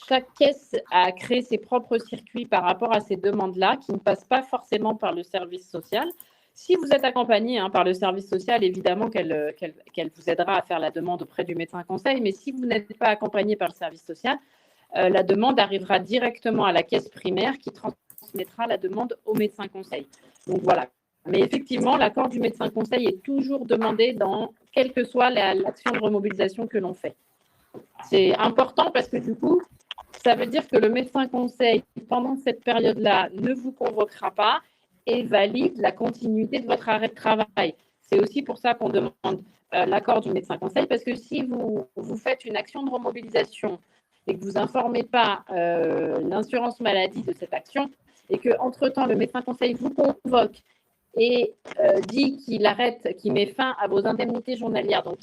chaque caisse a créé ses propres circuits par rapport à ces demandes-là, qui ne passent pas forcément par le service social. Si vous êtes accompagné par le service social, évidemment qu'elle vous aidera à faire la demande auprès du médecin conseil, mais si vous n'êtes pas accompagné par le service social, la demande arrivera directement à la caisse primaire qui transmettra la demande au médecin conseil. Donc voilà. Mais effectivement, l'accord du médecin conseil est toujours demandé dans quelle que soit l'action de remobilisation que l'on fait. C'est important parce que du coup, ça veut dire que le médecin conseil, pendant cette période-là, ne vous convoquera pas et valide la continuité de votre arrêt de travail. C'est aussi pour ça qu'on demande l'accord du médecin conseil, parce que si vous faites une action de remobilisation et que vous n'informez pas l'assurance maladie de cette action, et qu'entre-temps, le médecin conseil vous convoque et dit qu'il arrête, qu'il met fin à vos indemnités journalières, donc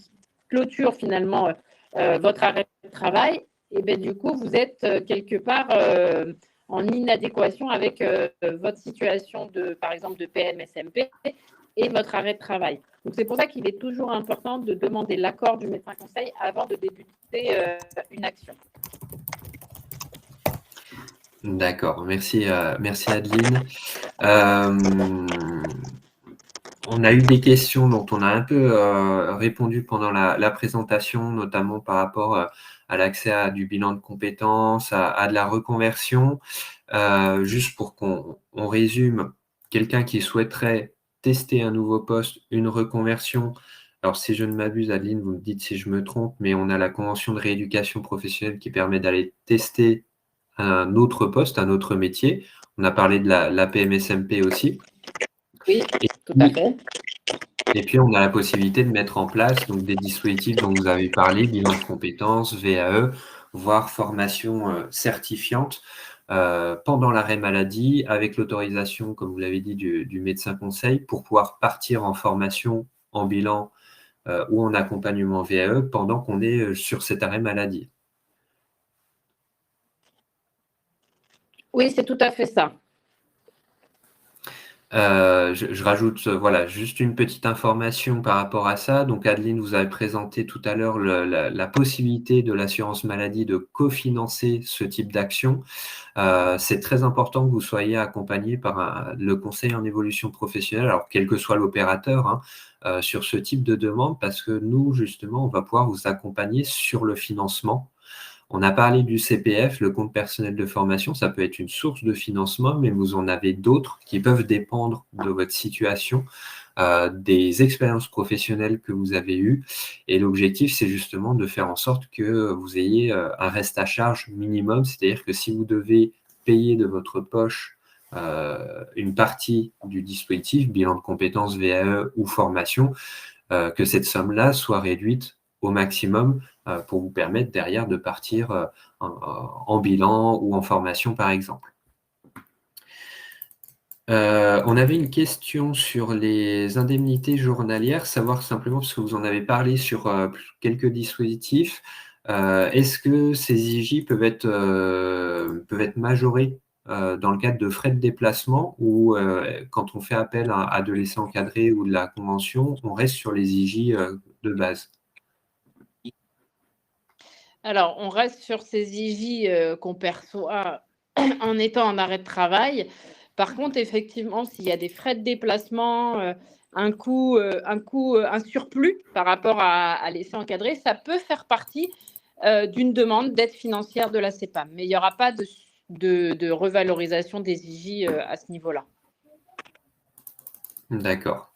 clôture finalement votre arrêt de travail, et bien du coup, vous êtes quelque part en inadéquation avec votre situation par exemple, de PMSMP et votre arrêt de travail. Donc, c'est pour ça qu'il est toujours important de demander l'accord du médecin conseil avant de débuter une action. D'accord, merci Adeline. On a eu des questions dont on a un peu répondu pendant la présentation, notamment par rapport à l'accès à du bilan de compétences, à de la reconversion. Juste pour qu'on résume, quelqu'un qui souhaiterait tester un nouveau poste, une reconversion. Alors, si je ne m'abuse, Adeline, vous me dites si je me trompe, mais on a la convention de rééducation professionnelle qui permet d'aller tester un autre poste, un autre métier. On a parlé de la PMSMP aussi. Oui, Et tout à puis, fait. et puis, on a la possibilité de mettre en place donc, des dispositifs dont vous avez parlé, bilan de compétences, VAE, voire formation certifiante pendant l'arrêt maladie, avec l'autorisation, comme vous l'avez dit, du médecin conseil, pour pouvoir partir en formation, en bilan ou en accompagnement VAE pendant qu'on est sur cet arrêt maladie. Oui, c'est tout à fait ça. Je rajoute voilà, juste une petite information par rapport à ça. Donc, Adeline vous avez présenté tout à l'heure la possibilité de l'assurance maladie de cofinancer ce type d'action. C'est très important que vous soyez accompagné par le conseil en évolution professionnelle, alors quel que soit l'opérateur, hein, sur ce type de demande, parce que nous, justement, on va pouvoir vous accompagner sur le financement. On a parlé du CPF, le compte personnel de formation, ça peut être une source de financement, mais vous en avez d'autres qui peuvent dépendre de votre situation, des expériences professionnelles que vous avez eues. Et l'objectif, c'est justement de faire en sorte que vous ayez un reste à charge minimum, c'est-à-dire que si vous devez payer de votre poche une partie du dispositif, bilan de compétences, VAE ou formation, que cette somme-là soit réduite au maximum pour vous permettre derrière de partir en bilan ou en formation, par exemple. On avait une question sur les indemnités journalières, savoir simplement, parce que vous en avez parlé sur quelques dispositifs, est-ce que ces IJ peuvent être majorés dans le cadre de frais de déplacement ou quand on fait appel à de l'essai encadré ou de la convention, on reste sur les IJ de base? Alors, on reste sur ces IJ qu'on perçoit en étant en arrêt de travail. Par contre, effectivement, s'il y a des frais de déplacement, un surplus par rapport à l'essai encadré, ça peut faire partie d'une demande d'aide financière de la CEPAM. Mais il n'y aura pas de revalorisation des IJ à ce niveau-là. D'accord.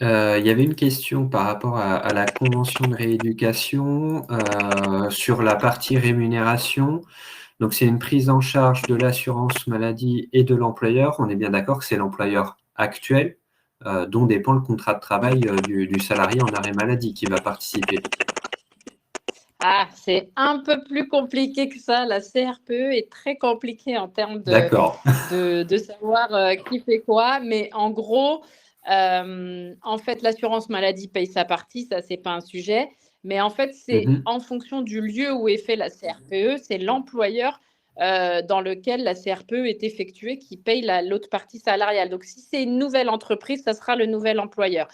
Il y avait une question par rapport à la convention de rééducation sur la partie rémunération. Donc, c'est une prise en charge de l'assurance maladie et de l'employeur. On est bien d'accord que c'est l'employeur actuel dont dépend le contrat de travail du salarié en arrêt maladie qui va participer. Ah, c'est un peu plus compliqué que ça. La CRPE est très compliquée en termes D'accord. de savoir qui fait quoi. Mais en gros, en fait, l'assurance maladie paye sa partie, ça, c'est pas un sujet. Mais en fait, c'est en fonction du lieu où est fait la CRPE, c'est l'employeur dans lequel la CRPE est effectuée qui paye l'autre partie salariale. Donc, si c'est une nouvelle entreprise, ça sera le nouvel employeur.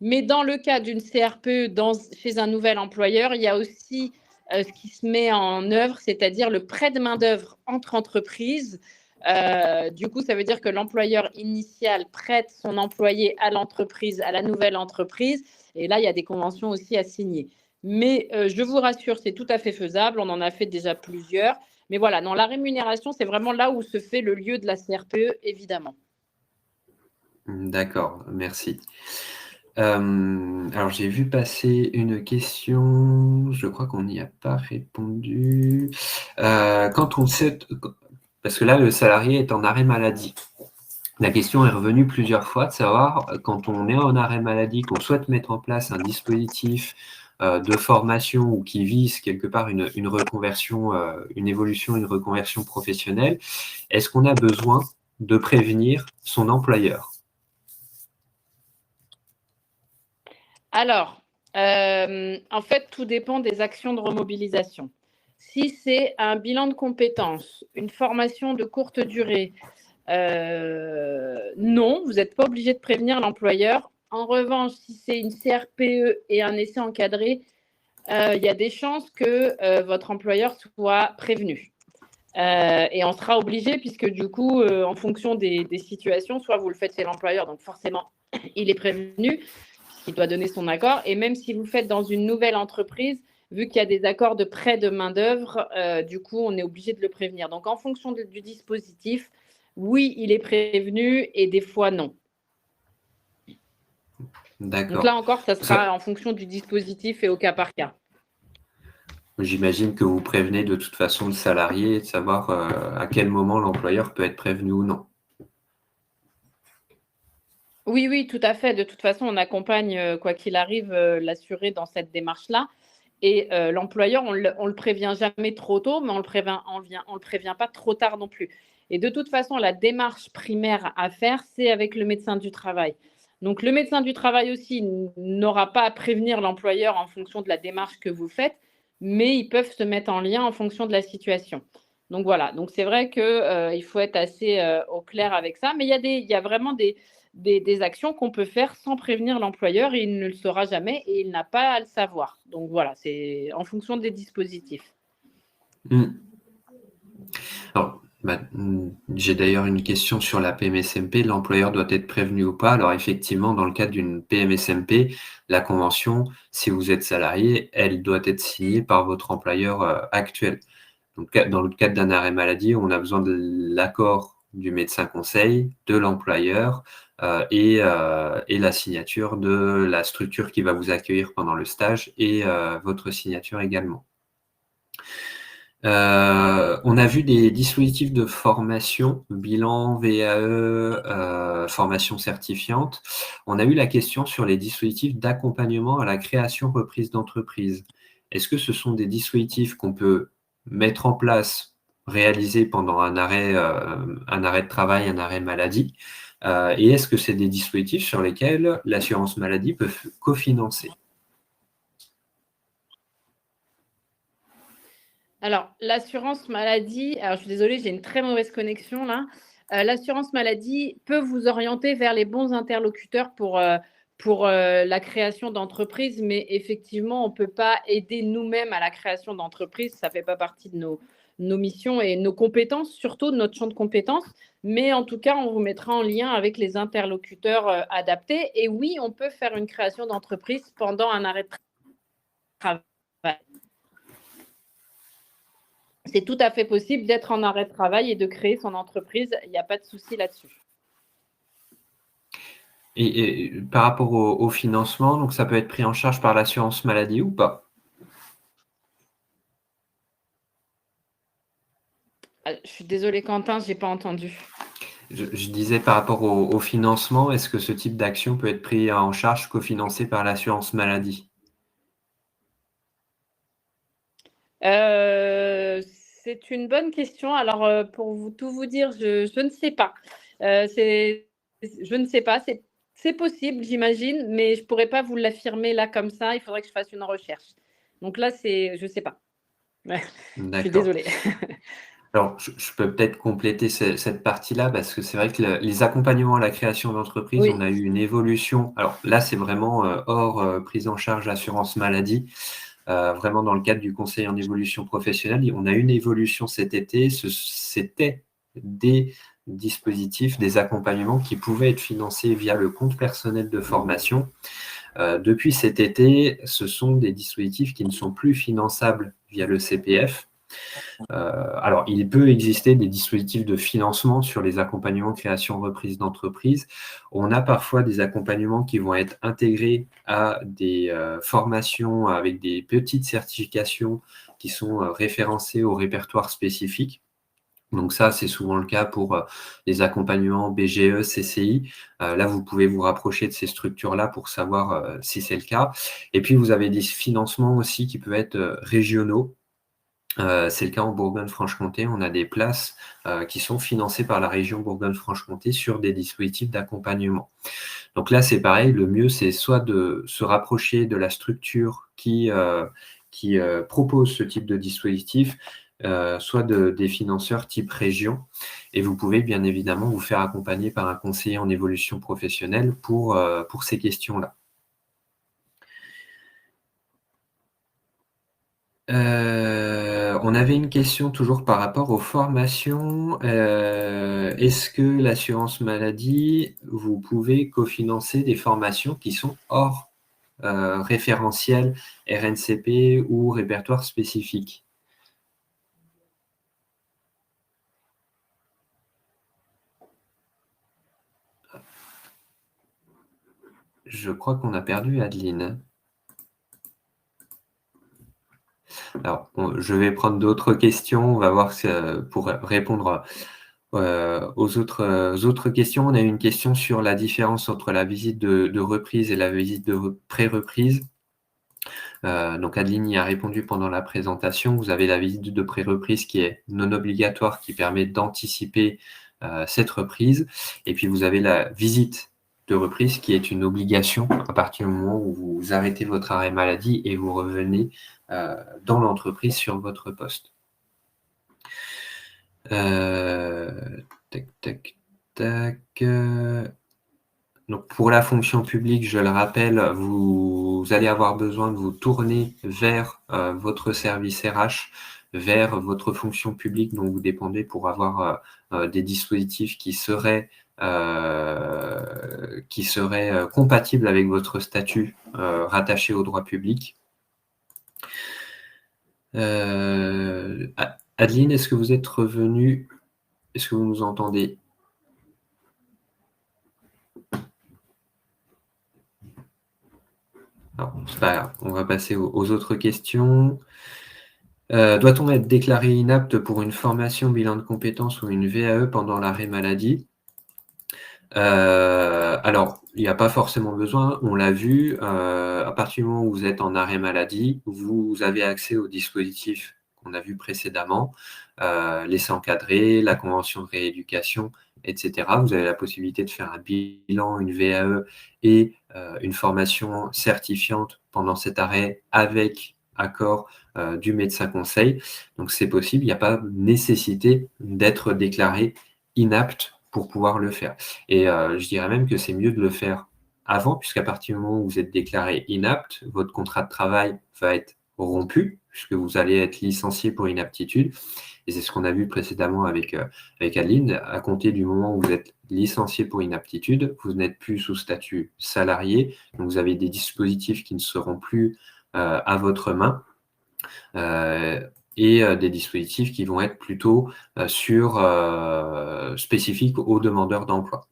Mais dans le cas d'une CRPE chez un nouvel employeur, il y a aussi ce qui se met en œuvre, c'est-à-dire le prêt de main-d'œuvre entre entreprises. Du coup, ça veut dire que l'employeur initial prête son employé à l'entreprise, à la nouvelle entreprise. Et là, il y a des conventions aussi à signer. Mais je vous rassure, c'est tout à fait faisable. On en a fait déjà plusieurs. Mais voilà, dans la rémunération, c'est vraiment là où se fait le lieu de la CRPE, évidemment. D'accord, merci. Alors, j'ai vu passer une question, je crois qu'on n'y a pas répondu. Quand on sait, parce que là, le salarié est en arrêt maladie. La question est revenue plusieurs fois de savoir, quand on est en arrêt maladie, qu'on souhaite mettre en place un dispositif de formation ou qui vise quelque part une reconversion, une évolution, une reconversion professionnelle, est-ce qu'on a besoin de prévenir son employeur? Alors, en fait, tout dépend des actions de remobilisation. Si c'est un bilan de compétences, une formation de courte durée, non, vous n'êtes pas obligé de prévenir l'employeur. En revanche, si c'est une CRPE et un essai encadré, il y a des chances que votre employeur soit prévenu. Et on sera obligé, puisque du coup, en fonction des situations, soit vous le faites chez l'employeur, donc forcément, il est prévenu, puisqu'il doit donner son accord. Et même si vous le faites dans une nouvelle entreprise, vu qu'il y a des accords de prêt de main-d'œuvre, du coup, on est obligé de le prévenir. Donc, en fonction du dispositif, oui, il est prévenu et des fois, non. D'accord. Donc là encore, ça sera en fonction du dispositif et au cas par cas. J'imagine que vous prévenez de toute façon le salarié de savoir à quel moment l'employeur peut être prévenu ou non. Oui, oui, tout à fait. De toute façon, on accompagne, quoi qu'il arrive, l'assuré dans cette démarche-là. Et l'employeur, on le prévient jamais trop tôt, mais on le prévient pas trop tard non plus. Et de toute façon, la démarche primaire à faire, c'est avec le médecin du travail. Donc le médecin du travail aussi n'aura pas à prévenir l'employeur en fonction de la démarche que vous faites, mais ils peuvent se mettre en lien en fonction de la situation. Donc voilà, donc c'est vrai qu'il faut être assez au clair avec ça, mais il y a vraiment des actions qu'on peut faire sans prévenir l'employeur et il ne le saura jamais et il n'a pas à le savoir. Donc voilà, c'est en fonction des dispositifs. Alors, j'ai d'ailleurs une question sur la PMSMP. L'employeur doit être prévenu ou pas? Alors effectivement, dans le cadre d'une PMSMP, la convention, si vous êtes salarié, elle doit être signée par votre employeur actuel. Donc, dans le cadre d'un arrêt maladie, on a besoin de l'accord du médecin conseil, de l'employeur et la signature de la structure qui va vous accueillir pendant le stage et votre signature également. On a vu des dispositifs de formation, bilan, VAE, formation certifiante. On a eu la question sur les dispositifs d'accompagnement à la création reprise d'entreprise. Est-ce que ce sont des dispositifs qu'on peut mettre en place, réaliser pendant un arrêt de travail, un arrêt maladie? Et est-ce que c'est des dispositifs sur lesquels l'assurance maladie peut cofinancer? Alors, l'assurance maladie, alors je suis désolée, j'ai une très mauvaise connexion là. L'assurance maladie peut vous orienter vers les bons interlocuteurs pour la création d'entreprise, mais effectivement, on ne peut pas aider nous-mêmes à la création d'entreprise. Ça ne fait pas partie de nos missions et nos compétences, surtout de notre champ de compétences. Mais en tout cas, on vous mettra en lien avec les interlocuteurs adaptés. Et oui, on peut faire une création d'entreprise pendant un arrêt de travail. C'est tout à fait possible d'être en arrêt de travail et de créer son entreprise. Il n'y a pas de souci là-dessus. Et par rapport au financement, donc ça peut être pris en charge par l'assurance maladie ou pas? Je suis désolée, Quentin, je n'ai pas entendu. Je disais par rapport au financement, est-ce que ce type d'action peut être pris en charge, cofinancé par l'assurance maladie? C'est une bonne question. Alors, pour tout vous dire, je ne sais pas. Je ne sais pas. C'est possible, j'imagine, mais je ne pourrais pas vous l'affirmer là comme ça. Il faudrait que je fasse une recherche. Donc là, je ne sais pas. Ouais, je suis désolée. Alors, je peux peut-être compléter cette partie-là parce que c'est vrai que les accompagnements à la création d'entreprise, Oui. on a eu une évolution. Alors là, c'est vraiment hors prise en charge assurance maladie. Vraiment dans le cadre du conseil en évolution professionnelle. On a eu une évolution cet été. C'était des dispositifs, des accompagnements qui pouvaient être financés via le compte personnel de formation. Depuis cet été, ce sont des dispositifs qui ne sont plus finançables via le CPF. Alors, il peut exister des dispositifs de financement sur les accompagnements création reprise d'entreprise. On a parfois des accompagnements qui vont être intégrés à des formations avec des petites certifications qui sont référencées au répertoire spécifique. Donc ça, c'est souvent le cas pour les accompagnements BGE, CCI. Là, vous pouvez vous rapprocher de ces structures-là pour savoir si c'est le cas. Et puis, vous avez des financements aussi qui peuvent être régionaux. C'est le cas en Bourgogne-Franche-Comté. On a des places qui sont financées par la région Bourgogne-Franche-Comté sur des dispositifs d'accompagnement. Donc là, c'est pareil. Le mieux, c'est soit de se rapprocher de la structure qui propose ce type de dispositif, soit des financeurs type région. Et vous pouvez bien évidemment vous faire accompagner par un conseiller en évolution professionnelle pour ces questions-là. On avait une question toujours par rapport aux formations. Est-ce que l'assurance maladie, vous pouvez cofinancer des formations qui sont hors référentiel RNCP ou répertoire spécifique? Je crois qu'on a perdu Adeline. Alors, je vais prendre d'autres questions. On va voir pour répondre aux autres questions. On a une question sur la différence entre la visite de reprise et la visite de pré-reprise. Donc Adeline y a répondu pendant la présentation. Vous avez la visite de pré-reprise qui est non obligatoire, qui permet d'anticiper cette reprise. Et puis vous avez la visite de reprise qui est une obligation à partir du moment où vous arrêtez votre arrêt maladie et vous revenez dans l'entreprise sur votre poste. Tac, tac, tac. Donc pour la fonction publique, je le rappelle, vous allez avoir besoin de vous tourner vers votre service RH, vers votre fonction publique dont vous dépendez pour avoir des dispositifs qui seraient compatibles avec votre statut rattaché au droit public. Adeline, est-ce que vous êtes revenue? Est-ce que vous nous entendez? Alors, c'est pas grave, on va passer aux autres questions. Doit-on être déclaré inapte pour une formation, bilan de compétences ou une VAE pendant l'arrêt maladie? Alors, il n'y a pas forcément besoin, on l'a vu, à partir du moment où vous êtes en arrêt maladie, vous avez accès au dispositif qu'on a vu précédemment, l'essai encadré, la convention de rééducation, etc. Vous avez la possibilité de faire un bilan, une VAE et une formation certifiante pendant cet arrêt avec accord du médecin conseil. Donc c'est possible, il n'y a pas nécessité d'être déclaré inapte pour pouvoir le faire. Et je dirais même que c'est mieux de le faire avant, puisqu'à partir du moment où vous êtes déclaré inapte, votre contrat de travail va être rompu, puisque vous allez être licencié pour inaptitude. Et c'est ce qu'on a vu précédemment avec Adeline. À compter du moment où vous êtes licencié pour inaptitude, vous n'êtes plus sous statut salarié, donc vous avez des dispositifs qui ne seront plus à votre main. Et des dispositifs qui vont être plutôt spécifiques aux demandeurs d'emploi.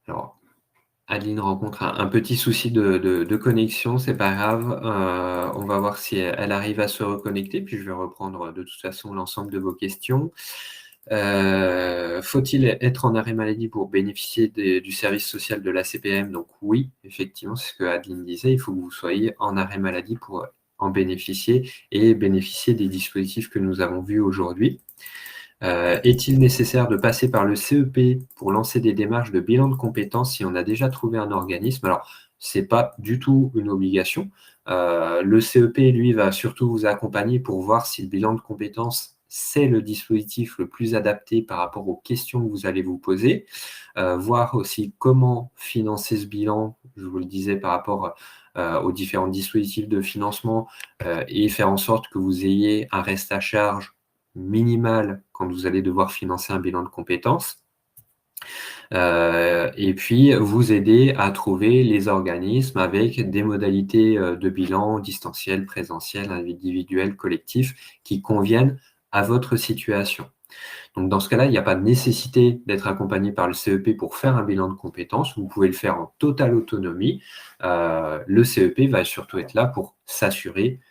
Alors, Adeline rencontre un petit souci de connexion, c'est pas grave. On va voir si elle arrive à se reconnecter, puis je vais reprendre de toute façon l'ensemble de vos questions. Faut-il être en arrêt maladie pour bénéficier du service social de la CPM? Donc oui, effectivement, c'est ce que Adeline disait, il faut que vous soyez en arrêt maladie pour en bénéficier et bénéficier des dispositifs que nous avons vus aujourd'hui. Est-il nécessaire de passer par le CEP pour lancer des démarches de bilan de compétences si on a déjà trouvé un organisme? Alors, ce n'est pas du tout une obligation. Le CEP, lui, va surtout vous accompagner pour voir si le bilan de compétences, c'est le dispositif le plus adapté par rapport aux questions que vous allez vous poser. Voir aussi comment financer ce bilan, je vous le disais, par rapport aux différents dispositifs de financement et faire en sorte que vous ayez un reste à charge minimal quand vous allez devoir financer un bilan de compétences. Et puis, vous aider à trouver les organismes avec des modalités de bilan distanciel, présentiel, individuel, collectif, qui conviennent à votre situation. Donc, dans ce cas-là, il n'y a pas de nécessité d'être accompagné par le CEP pour faire un bilan de compétences. Vous pouvez le faire en totale autonomie. Le CEP va surtout être là pour s'assurer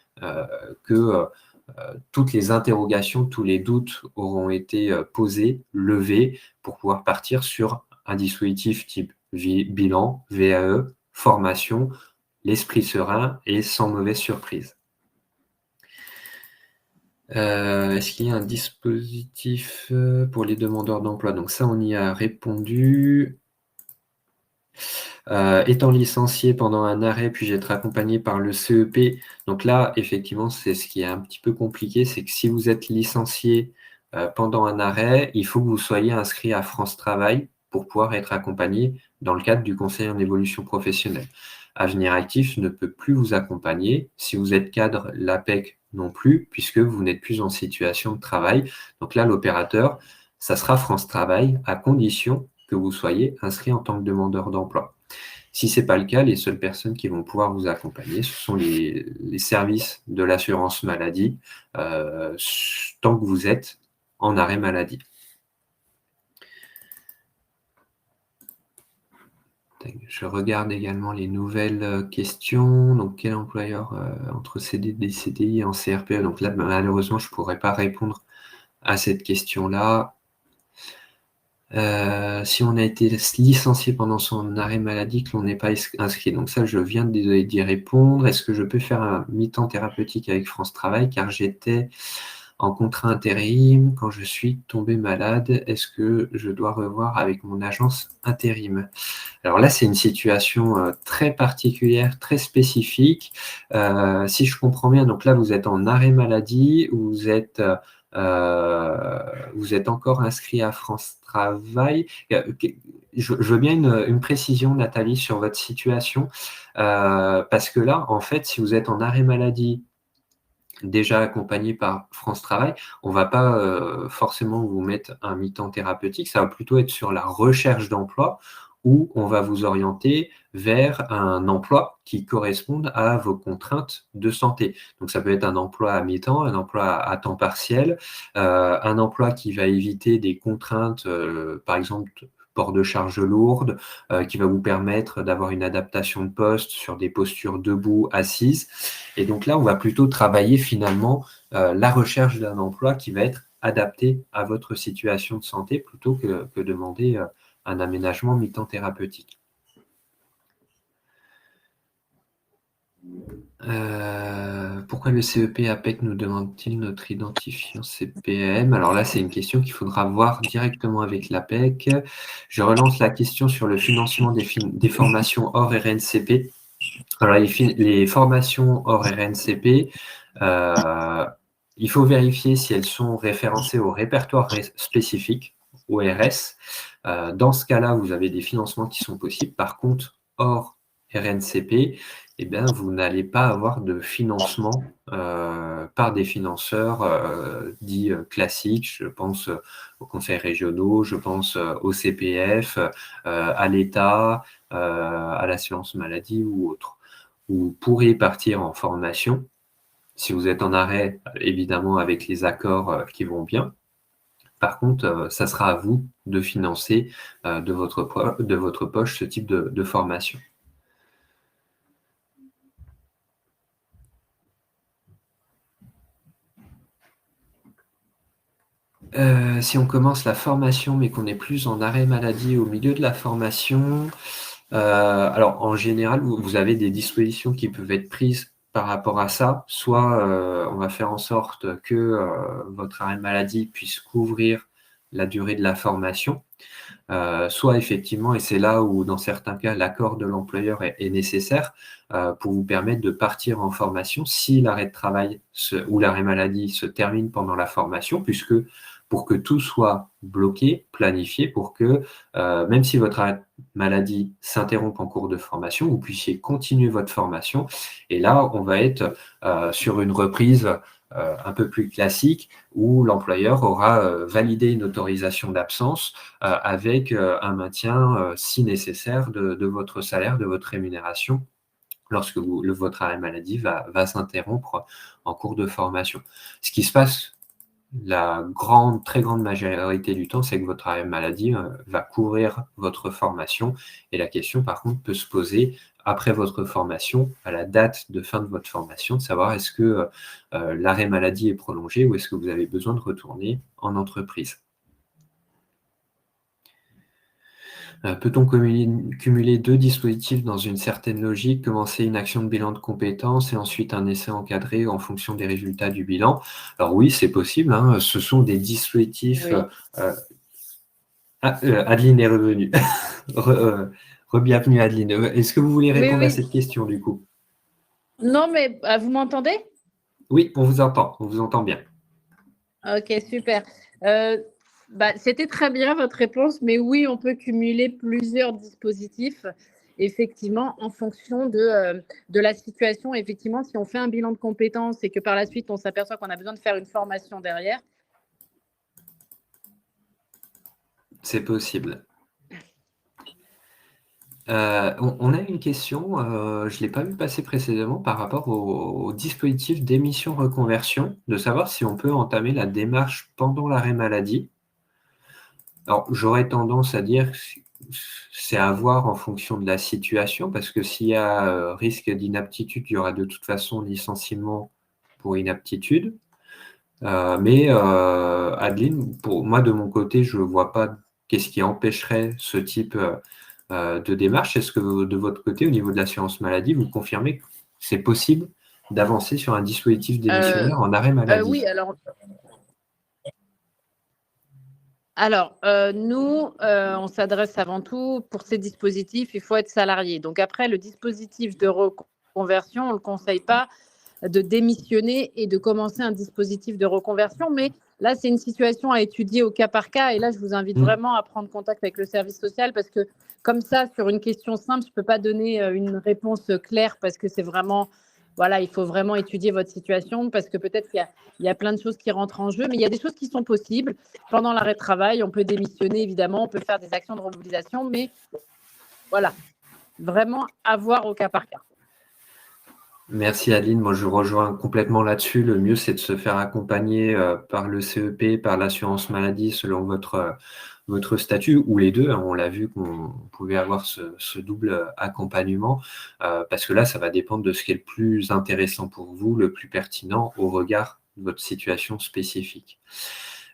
que toutes les interrogations, tous les doutes auront été posés, levés, pour pouvoir partir sur un dispositif type bilan, VAE, formation, l'esprit serein et sans mauvaise surprise. Est-ce qu'il y a un dispositif pour les demandeurs d'emploi? Donc ça, on y a répondu. Étant licencié pendant un arrêt, puis-je être accompagné par le CEP? Donc là, effectivement, c'est ce qui est un petit peu compliqué, c'est que si vous êtes licencié pendant un arrêt, il faut que vous soyez inscrit à France Travail pour pouvoir être accompagné dans le cadre du conseil en évolution professionnelle. Avenir Actif ne peut plus vous accompagner. Si vous êtes cadre, l'APEC non plus, puisque vous n'êtes plus en situation de travail. Donc là, l'opérateur, ça sera France Travail, à condition que vous soyez inscrit en tant que demandeur d'emploi. Si ce n'est pas le cas, les seules personnes qui vont pouvoir vous accompagner, ce sont les services de l'assurance maladie, tant que vous êtes en arrêt maladie. Je regarde également les nouvelles questions. Donc, quel employeur entre CDD, CDI et en CRPE? Donc là, malheureusement, je ne pourrais pas répondre à cette question-là. Si on a été licencié pendant son arrêt maladie, que l'on n'est pas inscrit. Donc ça, je viens d'y répondre. Est-ce que je peux faire un mi-temps thérapeutique avec France Travail? Car j'étais en contrat intérim quand je suis tombé malade. Est-ce que je dois revoir avec mon agence intérim? Alors là, c'est une situation très particulière, très spécifique. Si je comprends bien, donc là, vous êtes en arrêt maladie, vous êtes encore inscrit à France Travail. Je veux bien une précision, Nathalie, sur votre situation, parce que là, en fait, si vous êtes en arrêt maladie, déjà accompagné par France Travail, on ne va pas forcément vous mettre un mi-temps thérapeutique, ça va plutôt être sur la recherche d'emploi, où on va vous orienter vers un emploi qui corresponde à vos contraintes de santé. Donc ça peut être un emploi à mi-temps, un emploi à temps partiel, un emploi qui va éviter des contraintes, par exemple port de charges lourdes, qui va vous permettre d'avoir une adaptation de poste sur des postures debout, assises. Et donc là, on va plutôt travailler finalement la recherche d'un emploi qui va être adapté à votre situation de santé plutôt que demander un aménagement mi-temps thérapeutique. Pourquoi le CEP APEC nous demande-t-il notre identifiant CPM? Alors là, c'est une question qu'il faudra voir directement avec l'APEC. Je relance la question sur le financement des formations hors RNCP. Alors, les formations hors RNCP, il faut vérifier si elles sont référencées au répertoire spécifique, ORS. Dans ce cas-là, vous avez des financements qui sont possibles. Par contre, hors RNCP, eh bien, vous n'allez pas avoir de financement par des financeurs dits classiques. Je pense aux conseils régionaux, je pense au CPF, à l'État, à l'assurance maladie ou autre. Vous pourrez partir en formation. Si vous êtes en arrêt, évidemment, avec les accords qui vont bien. Par contre, ça sera à vous de financer de votre poche ce type de formation. Si on commence la formation, mais qu'on n'est plus en arrêt maladie au milieu de la formation, alors en général, vous avez des dispositions qui peuvent être prises par rapport à ça. Soit on va faire en sorte que votre arrêt maladie puisse couvrir la durée de la formation, soit effectivement, et c'est là où dans certains cas l'accord de l'employeur est nécessaire pour vous permettre de partir en formation si l'arrêt de travail ou l'arrêt maladie se termine pendant la formation, puisque pour que tout soit bloqué, planifié, pour que même si votre arrêt maladie s'interrompt en cours de formation, vous puissiez continuer votre formation. Et là, on va être sur une reprise un peu plus classique où l'employeur aura validé une autorisation d'absence avec un maintien, si nécessaire, de votre salaire, de votre rémunération lorsque votre arrêt maladie va s'interrompre en cours de formation. Ce qui se passe la très grande majorité du temps, c'est que votre arrêt maladie va couvrir votre formation. Et la question, par contre, peut se poser après votre formation, à la date de fin de votre formation, de savoir est-ce que l'arrêt maladie est prolongé ou est-ce que vous avez besoin de retourner en entreprise. Peut-on cumuler deux dispositifs dans une certaine logique, commencer une action de bilan de compétences et ensuite un essai encadré en fonction des résultats du bilan? Alors oui, c'est possible. Hein. Ce sont des dispositifs... Oui. Adeline est revenue. Re-bienvenue Adeline. Est-ce que vous voulez répondre à cette question du coup? Non, mais vous m'entendez? Oui, on vous entend bien. Ok, super. C'était très bien votre réponse, mais oui, on peut cumuler plusieurs dispositifs, effectivement, en fonction de la situation. Effectivement, si on fait un bilan de compétences et que par la suite, on s'aperçoit qu'on a besoin de faire une formation derrière. C'est possible. On a une question, je ne l'ai pas vu passer précédemment par rapport au dispositif d'émission reconversion, de savoir si on peut entamer la démarche pendant l'arrêt maladie. Alors, j'aurais tendance à dire que c'est à voir en fonction de la situation, parce que s'il y a risque d'inaptitude, il y aura de toute façon licenciement pour inaptitude. Mais Adeline, pour moi, de mon côté, je ne vois pas qu'est-ce qui empêcherait ce type de démarche. Est-ce que de votre côté, au niveau de l'assurance maladie, vous confirmez que c'est possible d'avancer sur un dispositif démissionnaire en arrêt maladie? Oui, alors, nous, on s'adresse avant tout, pour ces dispositifs, il faut être salarié. Donc après, le dispositif de reconversion, on ne le conseille pas de démissionner et de commencer un dispositif de reconversion. Mais là, c'est une situation à étudier au cas par cas. Et là, je vous invite vraiment à prendre contact avec le service social parce que comme ça, sur une question simple, je ne peux pas donner une réponse claire parce que c'est vraiment, voilà, il faut vraiment étudier votre situation parce que peut-être qu'il y a plein de choses qui rentrent en jeu, mais il y a des choses qui sont possibles. Pendant l'arrêt de travail, on peut démissionner, évidemment, on peut faire des actions de remobilisation, mais voilà, vraiment à voir au cas par cas. Merci Adeline, moi je rejoins complètement là-dessus. Le mieux c'est de se faire accompagner par le CEP, par l'assurance maladie selon votre statut, ou les deux. On l'a vu qu'on pouvait avoir ce double accompagnement, parce que là ça va dépendre de ce qui est le plus intéressant pour vous, le plus pertinent au regard de votre situation spécifique.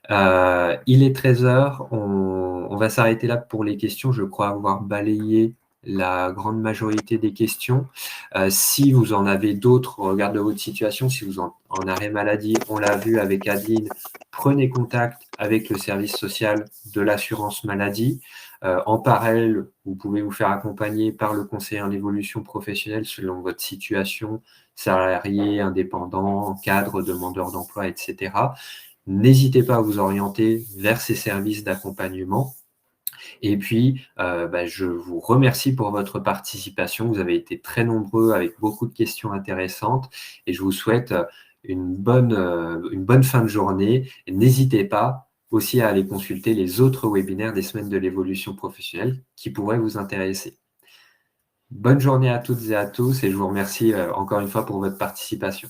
Il est 13h, on va s'arrêter là pour les questions. Je crois avoir balayé la grande majorité des questions. Si vous en avez d'autres au regard de votre situation, si vous en arrêt maladie, on l'a vu avec Adeline, prenez contact avec le service social de l'assurance maladie. En parallèle, vous pouvez vous faire accompagner par le conseiller en évolution professionnelle selon votre situation, salarié, indépendant, cadre, demandeur d'emploi, etc. N'hésitez pas à vous orienter vers ces services d'accompagnement. Et puis, je vous remercie pour votre participation. Vous avez été très nombreux avec beaucoup de questions intéressantes et je vous souhaite une bonne fin de journée. N'hésitez pas aussi à aller consulter les autres webinaires des semaines de l'évolution professionnelle qui pourraient vous intéresser. Bonne journée à toutes et à tous et je vous remercie encore une fois pour votre participation.